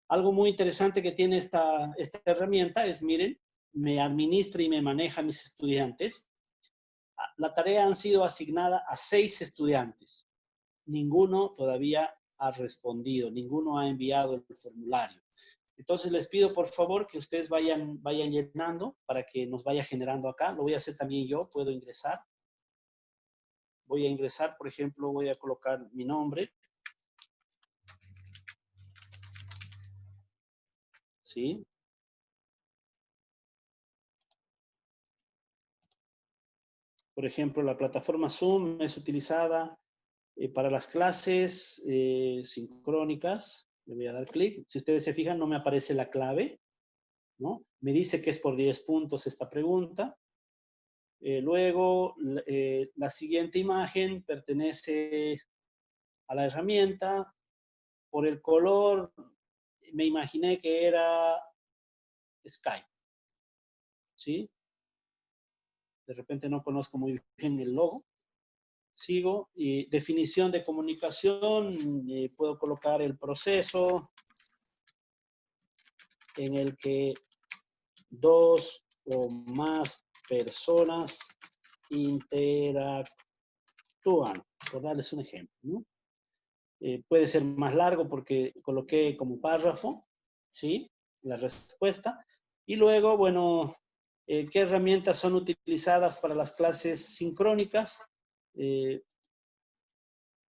Algo muy interesante que tiene esta herramienta es, miren, me administra y me maneja a mis estudiantes. La tarea han sido asignada a 6 estudiantes. Ninguno todavía ha respondido, ninguno ha enviado el formulario. Entonces les pido por favor que ustedes vayan llenando para que nos vaya generando acá. Lo voy a hacer también yo, puedo ingresar. Voy a ingresar, por ejemplo, voy a colocar mi nombre. ¿Sí? Por ejemplo, la plataforma Zoom es utilizada para las clases sincrónicas. Le voy a dar clic. Si ustedes se fijan, no me aparece la clave, ¿no? Me dice que es por 10 puntos esta pregunta. Luego, la siguiente imagen pertenece a la herramienta. Por el color, me imaginé que era Skype, ¿sí? De repente no conozco muy bien el logo. Sigo. Y definición de comunicación, puedo colocar el proceso en el que 2 o más personas interactúan, por darles un ejemplo, ¿no? Puede ser más largo porque coloqué como párrafo, ¿sí? La respuesta. Y luego, bueno, ¿qué herramientas son utilizadas para las clases sincrónicas?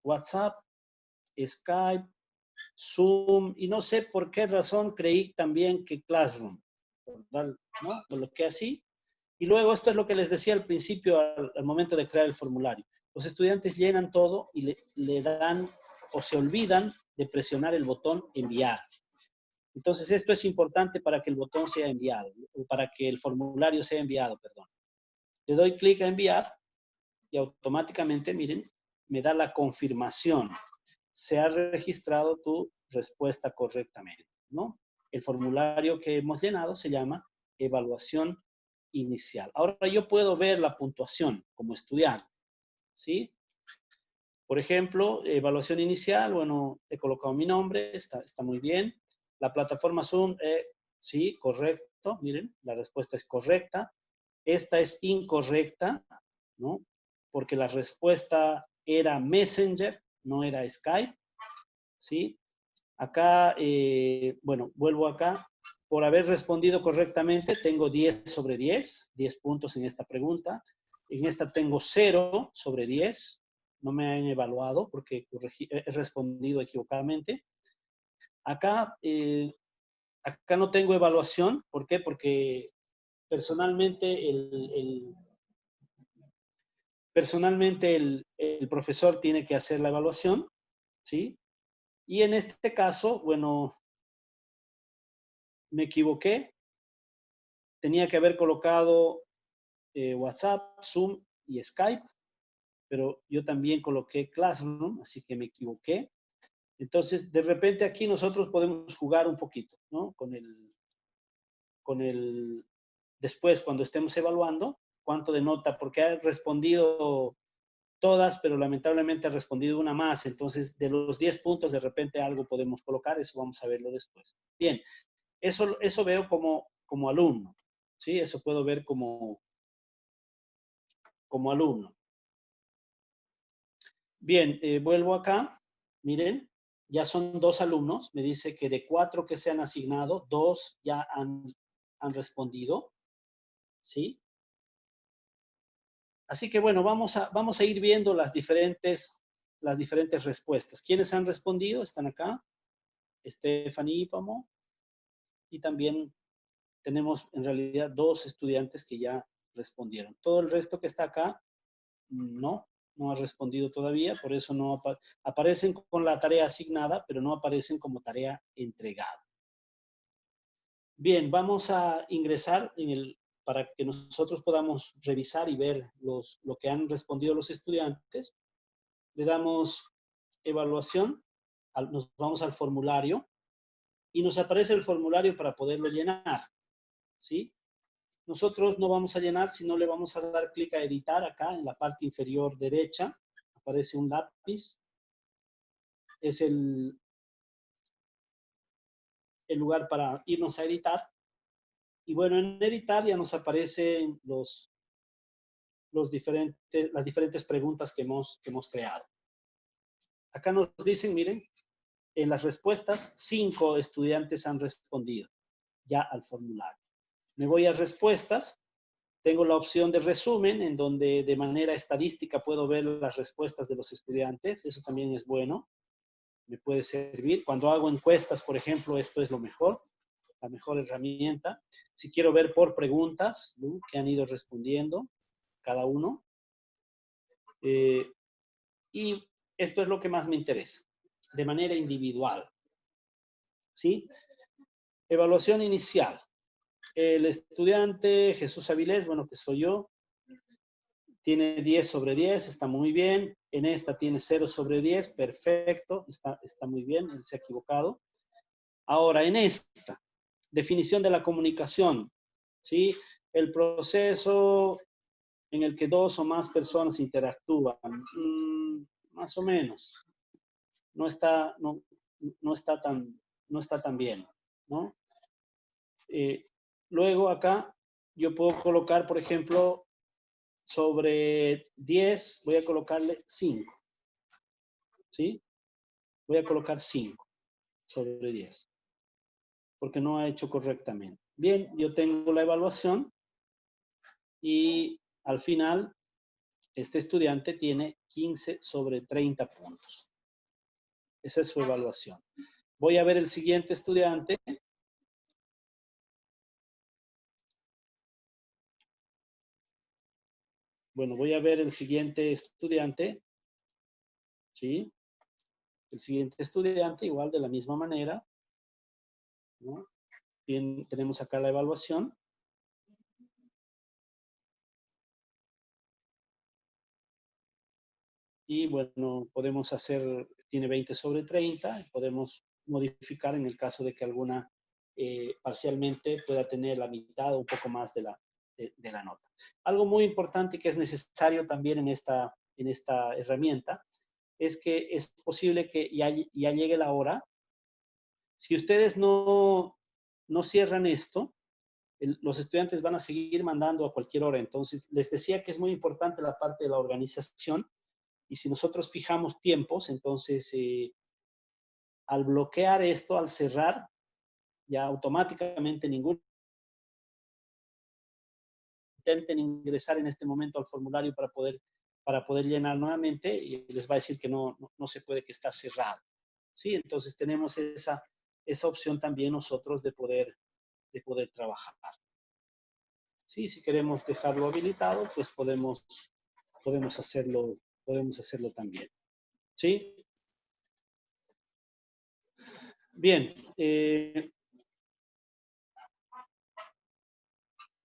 WhatsApp, Skype, Zoom, y no sé por qué razón creí también que Classroom, ¿no? Lo coloqué así. Y luego esto es lo que les decía al principio, al momento de crear el formulario. Los estudiantes llenan todo y le dan o se olvidan de presionar el botón enviar. Entonces esto es importante para que el botón sea enviado, o para que el formulario sea enviado, perdón. Le doy clic a enviar y automáticamente, miren, me da la confirmación. Se ha registrado tu respuesta correctamente, ¿no? El formulario que hemos llenado se llama evaluación inicial. Ahora yo puedo ver la puntuación como estudiante, ¿sí? Por ejemplo, evaluación inicial, bueno, he colocado mi nombre, está muy bien. La plataforma Zoom, sí, correcto, miren, la respuesta es correcta. Esta es incorrecta, ¿no? Porque la respuesta era Messenger, no era Skype, ¿sí? Acá, bueno, vuelvo acá. Por haber respondido correctamente, tengo 10 sobre 10, 10 puntos en esta pregunta. En esta tengo 0 sobre 10. No me han evaluado porque he respondido equivocadamente. Acá, acá no tengo evaluación. ¿Por qué? Porque personalmente el profesor tiene que hacer la evaluación, ¿sí? Y en este caso, bueno, me equivoqué. Tenía que haber colocado WhatsApp, Zoom y Skype, pero yo también coloqué Classroom, así que me equivoqué. Entonces, de repente aquí nosotros podemos jugar un poquito, ¿no? Después, cuando estemos evaluando, cuánto de nota, porque ha respondido todas, pero lamentablemente ha respondido una más. Entonces, de los 10 puntos, de repente algo podemos colocar, eso vamos a verlo después. Bien, eso veo como alumno, ¿sí? Eso puedo ver como alumno. Bien, vuelvo acá, miren, ya son 2 alumnos, me dice que de 4 que se han asignado, 2 ya han respondido, ¿sí? Así que bueno, vamos a ir viendo las diferentes respuestas. ¿Quiénes han respondido? Están acá, Stephanie Pamo, y también tenemos en realidad 2 estudiantes que ya respondieron. Todo el resto que está acá, no ha respondido todavía, por eso no aparecen con la tarea asignada, pero no aparecen como tarea entregada. Bien, vamos a ingresar para que nosotros podamos revisar y ver lo que han respondido los estudiantes. Le damos evaluación, nos vamos al formulario y nos aparece el formulario para poderlo llenar, ¿sí? Nosotros no vamos a llenar, sino le vamos a dar clic a editar acá en la parte inferior derecha. Aparece un lápiz. Es el lugar para irnos a editar. Y bueno, en editar ya nos aparecen las diferentes preguntas que hemos creado. Acá nos dicen, miren, en las respuestas, 5 estudiantes han respondido ya al formulario. Me voy a respuestas. Tengo la opción de resumen, en donde de manera estadística puedo ver las respuestas de los estudiantes. Eso también es bueno. Me puede servir. Cuando hago encuestas, por ejemplo, esto es lo mejor, la mejor herramienta. Si quiero ver por preguntas, ¿no?, que han ido respondiendo cada uno. Y esto es lo que más me interesa, de manera individual, ¿sí? Evaluación inicial. El estudiante Jesús Avilés, bueno, que soy yo, tiene 10 sobre 10, está muy bien. En esta tiene 0 sobre 10, perfecto, está muy bien, él se ha equivocado. Ahora, en esta, definición de la comunicación, ¿sí? El proceso en el que 2 o más personas interactúan, más o menos, no está tan bien, ¿no? Luego acá yo puedo colocar, por ejemplo, sobre 10, voy a colocarle 5, ¿sí? Voy a colocar 5 sobre 10. porque no ha hecho correctamente. Bien, yo tengo la evaluación y al final este estudiante tiene 15 sobre 30 puntos. Esa es su evaluación. Voy a ver el siguiente estudiante. Bueno, voy a ver el siguiente estudiante. ¿Sí? El siguiente estudiante, igual de la misma manera, ¿no? Tenemos acá la evaluación. Y bueno, podemos hacer, tiene 20 sobre 30, podemos modificar en el caso de que alguna parcialmente pueda tener la mitad o un poco más de la nota. Algo muy importante que es necesario también en esta herramienta es que es posible que ya llegue la hora. Si ustedes no cierran esto, los estudiantes van a seguir mandando a cualquier hora. Entonces, les decía que es muy importante la parte de la organización. Y si nosotros fijamos tiempos, entonces, al bloquear esto, al cerrar, ya automáticamente ningún intenten ingresar en este momento al formulario para poder llenar nuevamente y les va a decir que no se puede, que está cerrado. ¿Sí? Entonces tenemos esa opción también nosotros de poder trabajar. ¿Sí? Si queremos dejarlo habilitado, pues podemos hacerlo también. ¿Sí? Bien.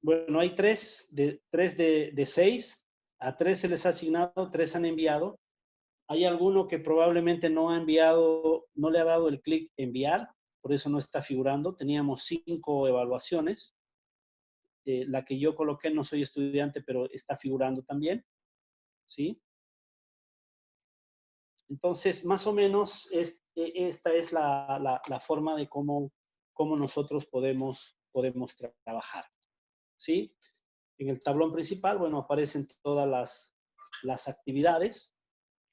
Bueno, hay 3 de 6. A 3 se les ha asignado, 3 han enviado. Hay alguno que probablemente no ha enviado, no le ha dado el clic enviar, por eso no está figurando. Teníamos 5 evaluaciones. La que yo coloqué, no soy estudiante, pero está figurando también. ¿Sí? Entonces, más o menos, esta es la forma de cómo nosotros podemos trabajar. ¿Sí? En el tablón principal, bueno, aparecen todas las actividades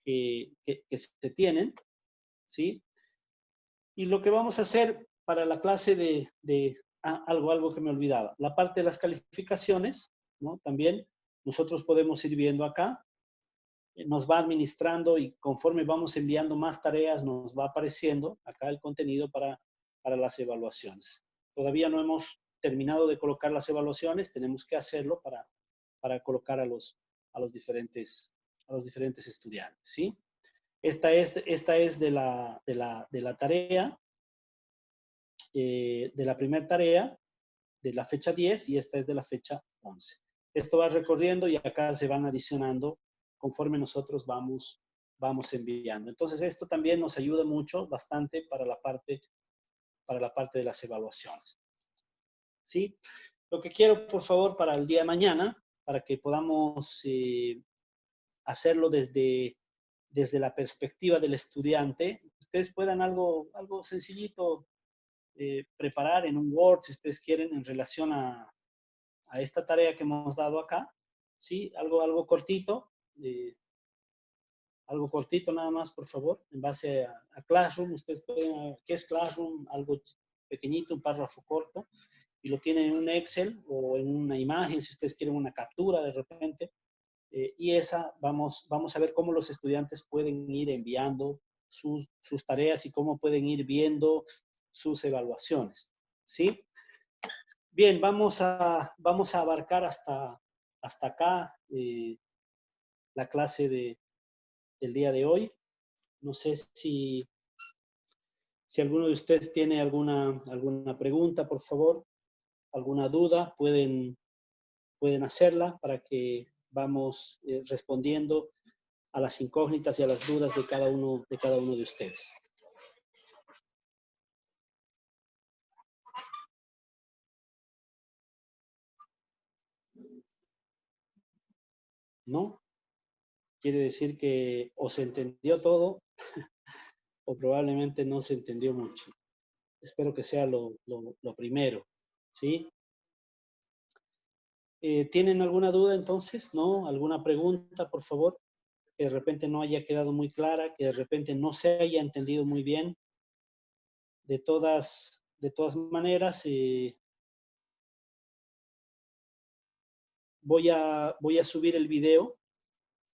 que se tienen, ¿sí? Y lo que vamos a hacer para la clase algo que me olvidaba, la parte de las calificaciones, ¿no? También nosotros podemos ir viendo acá, nos va administrando y conforme vamos enviando más tareas, nos va apareciendo acá el contenido para las evaluaciones. Todavía no hemos terminado de colocar las evaluaciones, tenemos que hacerlo para colocar a los diferentes estudiantes, ¿sí? Esta es de la tarea, de la primera tarea, de la fecha 10, y esta es de la fecha 11. Esto va recorriendo y acá se van adicionando conforme nosotros vamos enviando. Entonces, esto también nos ayuda mucho, bastante, para la parte de las evaluaciones. ¿Sí? Lo que quiero, por favor, para el día de mañana, para que podamos hacerlo desde la perspectiva del estudiante, ustedes puedan algo sencillito preparar en un Word, si ustedes quieren, en relación a esta tarea que hemos dado acá, ¿sí? Algo cortito, nada más, por favor, en base a Classroom. Ustedes pueden, ¿qué es Classroom? Algo pequeñito, un párrafo corto, y lo tienen en un Excel o en una imagen, si ustedes quieren una captura de repente, y esa vamos a ver cómo los estudiantes pueden ir enviando sus tareas y cómo pueden ir viendo sus evaluaciones, ¿sí? Bien, vamos a abarcar hasta acá la clase del día de hoy. No sé si alguno de ustedes tiene alguna pregunta, por favor, alguna duda, pueden hacerla para que vamos respondiendo a las incógnitas y a las dudas de cada uno de ustedes. ¿No? Quiere decir que o se entendió todo o probablemente no se entendió mucho. Espero que sea lo primero, ¿sí? ¿Tienen alguna duda entonces? ¿No? ¿Alguna pregunta, por favor? Que de repente no haya quedado muy clara, que de repente no se haya entendido muy bien. De todas de todas maneras, voy a subir el video.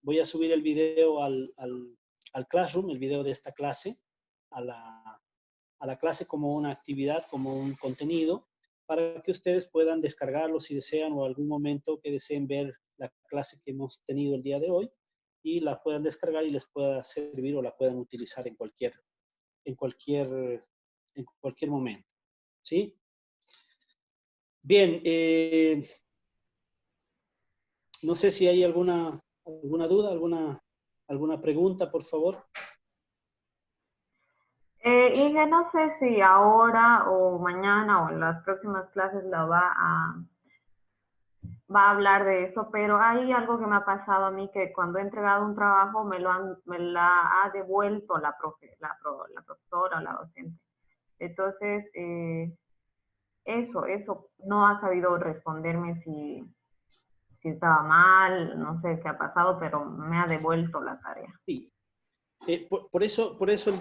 Voy a subir el video al Classroom, el video de esta clase, a la clase como una actividad, como un contenido, para que ustedes puedan descargarlo si desean o algún momento que deseen ver la clase que hemos tenido el día de hoy y la puedan descargar y les pueda servir o la puedan utilizar en cualquier momento. ¿Sí? Bien, no sé si hay alguna duda, alguna pregunta, por favor. Inge, no sé si ahora o mañana o en las próximas clases va a hablar de eso, pero hay algo que me ha pasado a mí que cuando he entregado un trabajo me la ha devuelto la profesora o la docente. Entonces, eso, no ha sabido responderme si estaba mal, no sé qué ha pasado, pero me ha devuelto la tarea. Sí. Por eso para el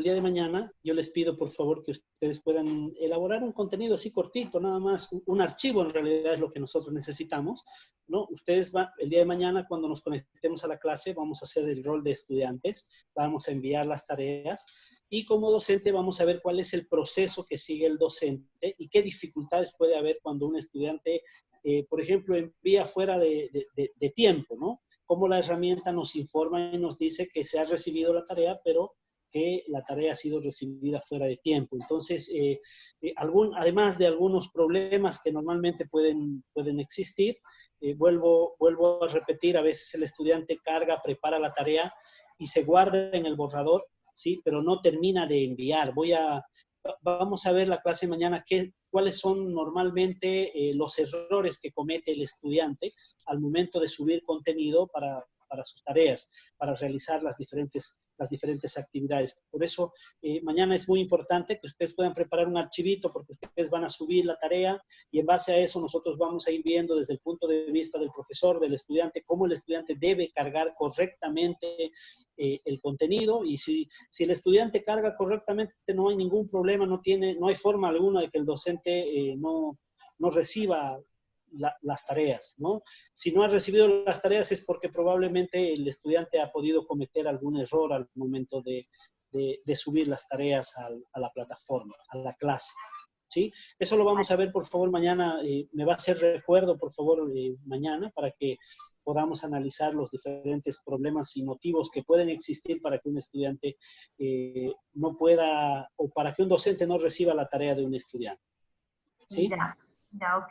día de mañana, yo les pido por favor que ustedes puedan elaborar un contenido así cortito, nada más, un archivo en realidad es lo que nosotros necesitamos, ¿no? Ustedes el día de mañana cuando nos conectemos a la clase vamos a hacer el rol de estudiantes, vamos a enviar las tareas y como docente vamos a ver cuál es el proceso que sigue el docente y qué dificultades puede haber cuando un estudiante, por ejemplo, envía fuera de tiempo, ¿no? Cómo la herramienta nos informa y nos dice que se ha recibido la tarea, pero que la tarea ha sido recibida fuera de tiempo. Entonces, además de algunos problemas que normalmente pueden existir, vuelvo a repetir, a veces el estudiante prepara la tarea y se guarda en el borrador, ¿sí? Pero no termina de enviar. Vamos a ver la clase mañana cuáles son normalmente los errores que comete el estudiante al momento de subir contenido para sus tareas, para realizar las diferentes actividades. Por eso, mañana es muy importante que ustedes puedan preparar un archivito porque ustedes van a subir la tarea y en base a eso nosotros vamos a ir viendo desde el punto de vista del profesor, del estudiante, cómo el estudiante debe cargar correctamente el contenido y si el estudiante carga correctamente no hay ningún problema, no hay forma alguna de que el docente no reciba las tareas, ¿no? Si no ha recibido las tareas es porque probablemente el estudiante ha podido cometer algún error al momento de subir las tareas a la plataforma, a la clase, ¿sí? Eso lo vamos a ver, por favor, mañana. Me va a hacer recuerdo, por favor, mañana, para que podamos analizar los diferentes problemas y motivos que pueden existir para que un estudiante no pueda, o para que un docente no reciba la tarea de un estudiante, ¿sí? Ya, ok.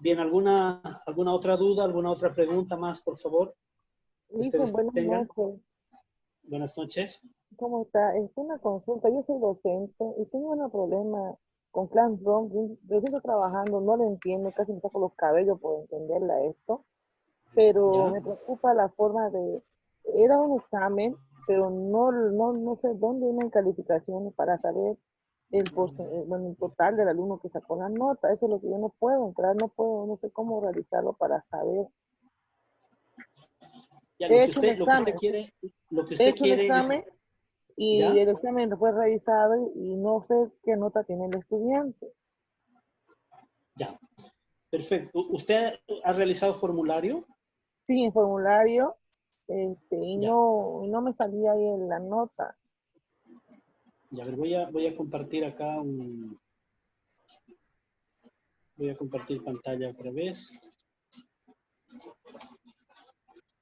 Bien, ¿alguna otra duda, alguna otra pregunta más, por favor? Listo, buenas noches. Buenas noches. ¿Cómo está? Es una consulta. Yo soy docente y tengo un problema con Classroom. Yo estoy trabajando, no lo entiendo, casi me saco los cabellos por entenderla esto, pero me preocupa la forma de... Era un examen, pero no sé dónde vienen calificaciones para saber el total del alumno que sacó la nota. Eso es lo que yo no puedo entrar, no sé cómo realizarlo para saber. Ya, He hecho un examen y ¿ya? el examen fue revisado y no sé qué nota tiene el estudiante. Ya, perfecto. ¿Usted ha realizado formulario? Sí, en formulario, y no me salía ahí en la nota. Ya, a ver, voy a compartir acá voy a compartir pantalla otra vez.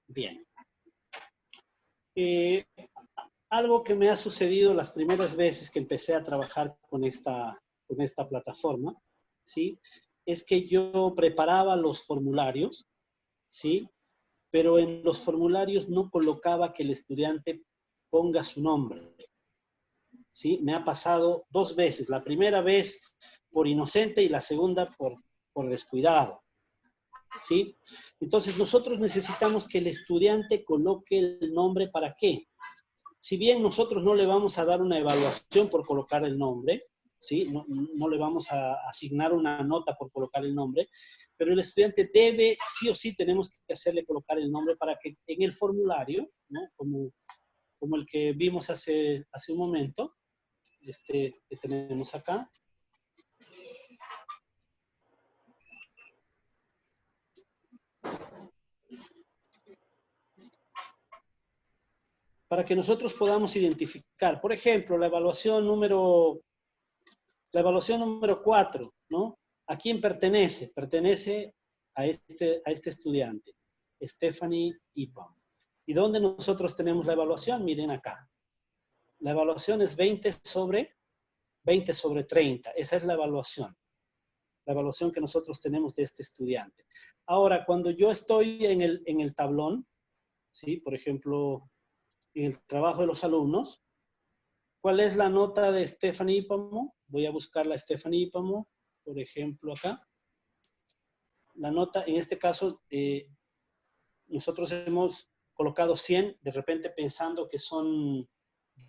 Bien. Algo que me ha sucedido las primeras veces que empecé a trabajar con esta plataforma, ¿sí? Es que yo preparaba los formularios, ¿sí? Pero en los formularios no colocaba que el estudiante ponga su nombre, ¿sí? Me ha pasado 2 veces. La primera vez por inocente y la segunda por descuidado, ¿sí? Entonces nosotros necesitamos que el estudiante coloque el nombre. ¿Para qué? Si bien nosotros no le vamos a dar una evaluación por colocar el nombre, ¿sí? No le vamos a asignar una nota por colocar el nombre, pero el estudiante debe, sí o sí tenemos que hacerle colocar el nombre para que en el formulario, ¿no? Como el que vimos hace un momento, que tenemos acá. Para que nosotros podamos identificar, por ejemplo, la evaluación número 4, ¿no? ¿A quién pertenece? Pertenece a este estudiante, Stephanie Ipam. ¿Y dónde nosotros tenemos la evaluación? Miren acá. La evaluación es 20 sobre 30. Esa es la evaluación que nosotros tenemos de este estudiante. Ahora, cuando yo estoy en el tablón, ¿sí? Por ejemplo, en el trabajo de los alumnos, ¿cuál es la nota de Stephanie Ipamo? Voy a buscar la Stephanie Ipamo, por ejemplo, acá. La nota, en este caso, nosotros hemos colocado 100, de repente pensando que son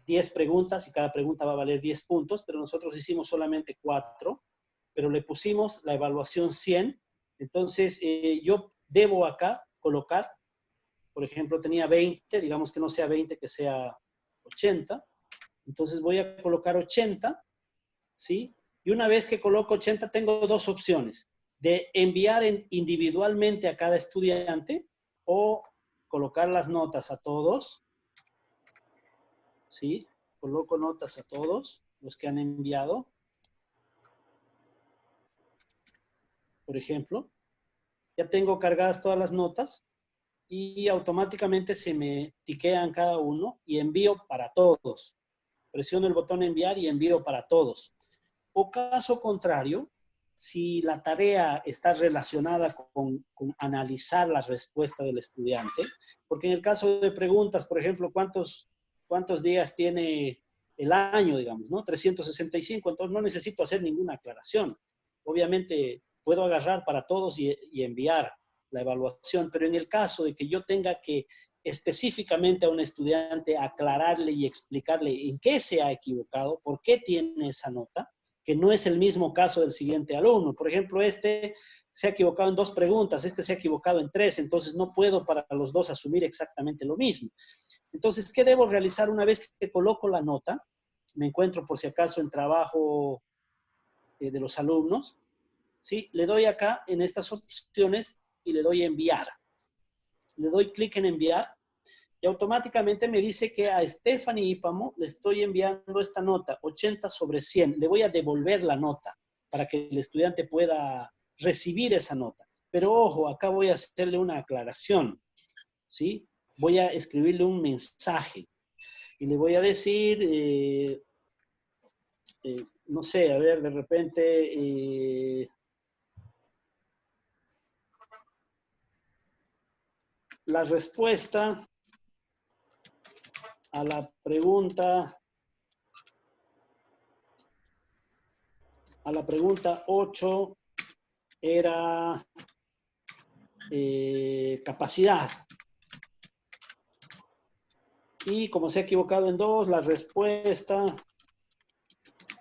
10 preguntas y cada pregunta va a valer 10 puntos, pero nosotros hicimos solamente 4, pero le pusimos la evaluación 100. Entonces, yo debo acá colocar, por ejemplo, tenía 20, digamos que no sea 20, que sea 80. Entonces voy a colocar 80, ¿sí? Y una vez que coloco 80, tengo dos opciones: de enviar individualmente a cada estudiante o colocar las notas a todos, ¿sí? Coloco notas a todos los que han enviado, por ejemplo. Ya tengo cargadas todas las notas y automáticamente se me tiquean cada uno y envío para todos. Presiono el botón enviar y envío para todos. O caso contrario, si la tarea está relacionada con analizar la respuesta del estudiante, porque en el caso de preguntas, por ejemplo, ¿cuántos días tiene el año, digamos, ¿no? 365, entonces no necesito hacer ninguna aclaración. Obviamente puedo agarrar para todos y enviar la evaluación, pero en el caso de que yo tenga que específicamente a un estudiante aclararle y explicarle en qué se ha equivocado, por qué tiene esa nota, que no es el mismo caso del siguiente alumno. Por ejemplo, este se ha equivocado en 2 preguntas, este se ha equivocado en 3, entonces no puedo para los dos asumir exactamente lo mismo. Entonces, ¿qué debo realizar una vez que coloco la nota? Me encuentro por si acaso en trabajo de los alumnos, ¿sí? Le doy acá en estas opciones y le doy enviar. Le doy clic en enviar y automáticamente me dice que a Stephanie Ipamo le estoy enviando esta nota, 80 sobre 100. Le voy a devolver la nota para que el estudiante pueda recibir esa nota. Pero ojo, acá voy a hacerle una aclaración, ¿sí? Voy a escribirle un mensaje y le voy a decir, no sé, a ver, de repente, la respuesta a la pregunta 8 era capacidad. Y como se ha equivocado en 2, la respuesta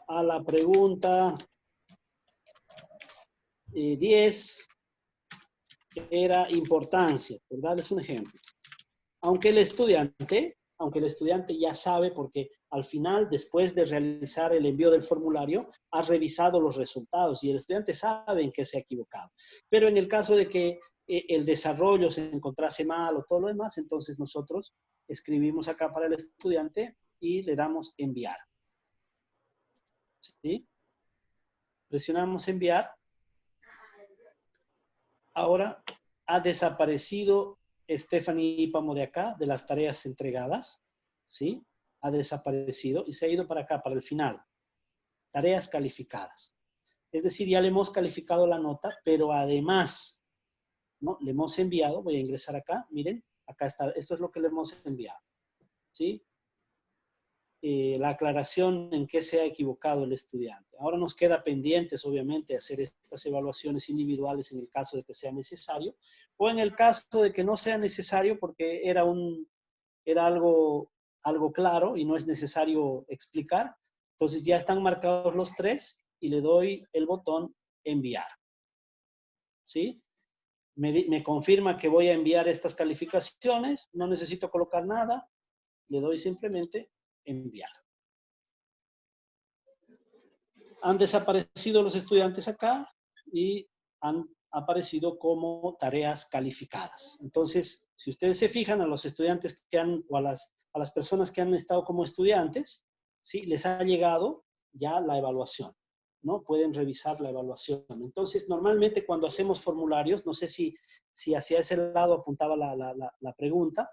a la pregunta 10 era importancia, por darles un ejemplo. Aunque el estudiante ya sabe, porque al final, después de realizar el envío del formulario, ha revisado los resultados y el estudiante sabe en qué se ha equivocado. Pero en el caso de que el desarrollo se encontrase mal o todo lo demás, entonces nosotros escribimos acá para el estudiante y le damos enviar. ¿Sí? Presionamos enviar. Ahora ha desaparecido Stephanie Ipamo de acá, de las tareas entregadas, ¿sí? Ha desaparecido y se ha ido para acá, para el final. Tareas calificadas. Es decir, ya le hemos calificado la nota, pero además, ¿no? Le hemos enviado, voy a ingresar acá, miren, acá está, esto es lo que le hemos enviado, ¿sí? La aclaración en qué se ha equivocado el estudiante. Ahora nos queda pendientes, obviamente, hacer estas evaluaciones individuales en el caso de que sea necesario, o en el caso de que no sea necesario porque era algo claro y no es necesario explicar. Entonces ya están marcados los 3 y le doy el botón enviar. ¿Sí? Me confirma que voy a enviar estas calificaciones, no necesito colocar nada, le doy simplemente enviar. han desaparecido los estudiantes acá y han aparecido como tareas calificadas. Entonces, si ustedes se fijan a los estudiantes que han, o a las personas que han estado como estudiantes, ¿sí? Les ha llegado ya la evaluación, ¿no? Pueden revisar la evaluación. Entonces, normalmente cuando hacemos formularios, no sé si hacia ese lado apuntaba la pregunta,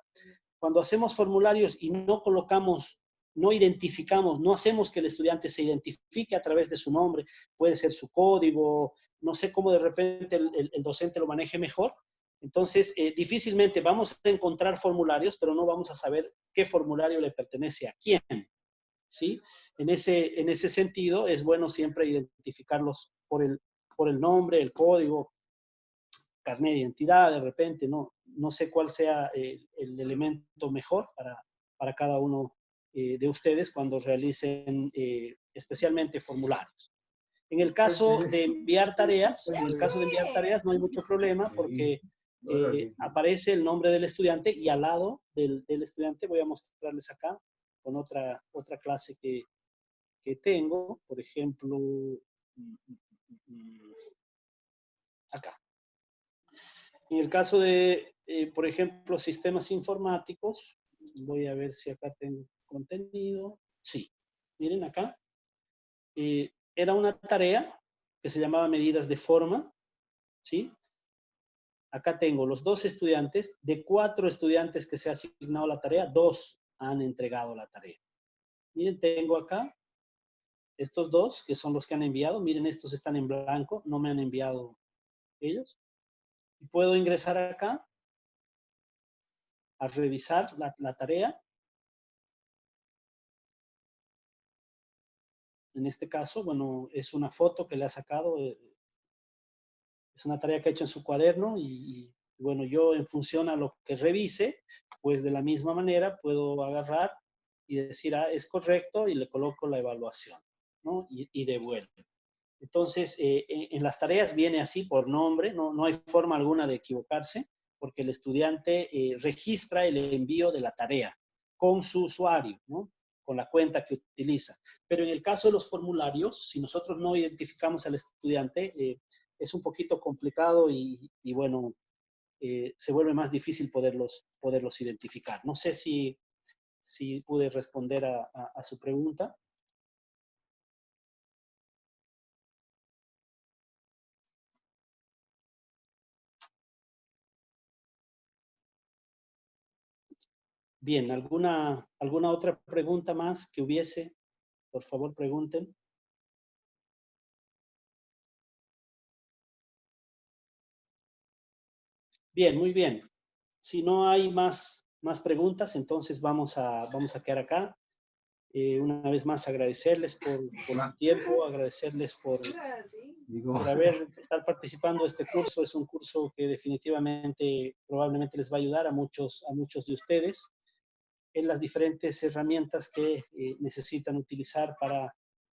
cuando hacemos formularios y no colocamos, no identificamos, no hacemos que el estudiante se identifique a través de su nombre, puede ser su código, no sé cómo de repente el docente lo maneje mejor. Entonces, difícilmente vamos a encontrar formularios, pero no vamos a saber qué formulario le pertenece a quién, ¿sí? En ese sentido, es bueno siempre identificarlos por el nombre, el código, carnet de identidad, de repente, no sé cuál sea el elemento mejor para cada uno de ustedes cuando realicen especialmente formularios. En el caso de enviar tareas, no hay mucho problema porque aparece el nombre del estudiante y al lado del estudiante voy a mostrarles acá con otra clase que tengo, por ejemplo, acá. En el caso de, por ejemplo, sistemas informáticos, voy a ver si acá tengo contenido. Sí, miren acá. Era una tarea que se llamaba medidas de forma, ¿sí? Acá tengo los 2 estudiantes. De 4 estudiantes que se ha asignado la tarea, 2 han entregado la tarea. Miren, tengo acá estos 2, que son los que han enviado. Miren, estos están en blanco, no me han enviado ellos. Y puedo ingresar acá a revisar la tarea. En este caso, bueno, es una foto que le ha sacado, es una tarea que ha hecho en su cuaderno y bueno, yo en función a lo que revise, pues de la misma manera puedo agarrar y decir, es correcto y le coloco la evaluación, ¿no? Y devuelvo. Entonces, en las tareas viene así por nombre, no hay forma alguna de equivocarse, porque el estudiante registra el envío de la tarea con su usuario, ¿no? Con la cuenta que utiliza. Pero en el caso de los formularios, si nosotros no identificamos al estudiante, es un poquito complicado y bueno, se vuelve más difícil poderlos identificar. No sé si pude responder a su pregunta. Bien, ¿alguna otra pregunta más que hubiese? Por favor, pregunten. Bien, muy bien. Si no hay más preguntas, entonces vamos a quedar acá. Una vez más agradecerles por su tiempo, agradecerles por estar participando de este curso. Es un curso que definitivamente probablemente les va a ayudar a muchos de ustedes en las diferentes herramientas que necesitan utilizar para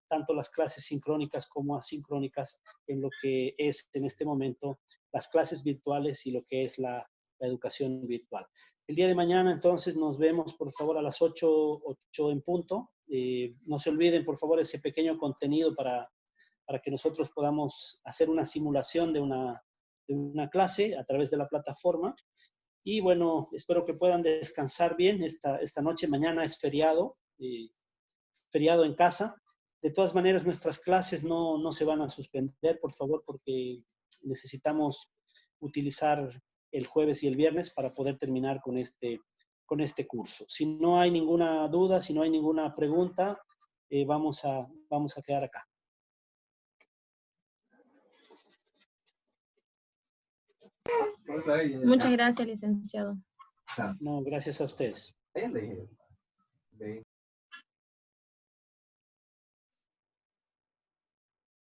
tanto las clases sincrónicas como asincrónicas en lo que es en este momento las clases virtuales y lo que es la educación virtual. El día de mañana entonces nos vemos por favor a las 8 en punto. No se olviden por favor ese pequeño contenido para que nosotros podamos hacer una simulación de una clase a través de la plataforma. Y bueno, espero que puedan descansar bien esta noche. Mañana es feriado, feriado en casa. De todas maneras, nuestras clases no se van a suspender, por favor, porque necesitamos utilizar el jueves y el viernes para poder terminar con este curso. Si no hay ninguna duda, si no hay ninguna pregunta, vamos a quedar acá. Muchas gracias, licenciado. No, gracias a ustedes.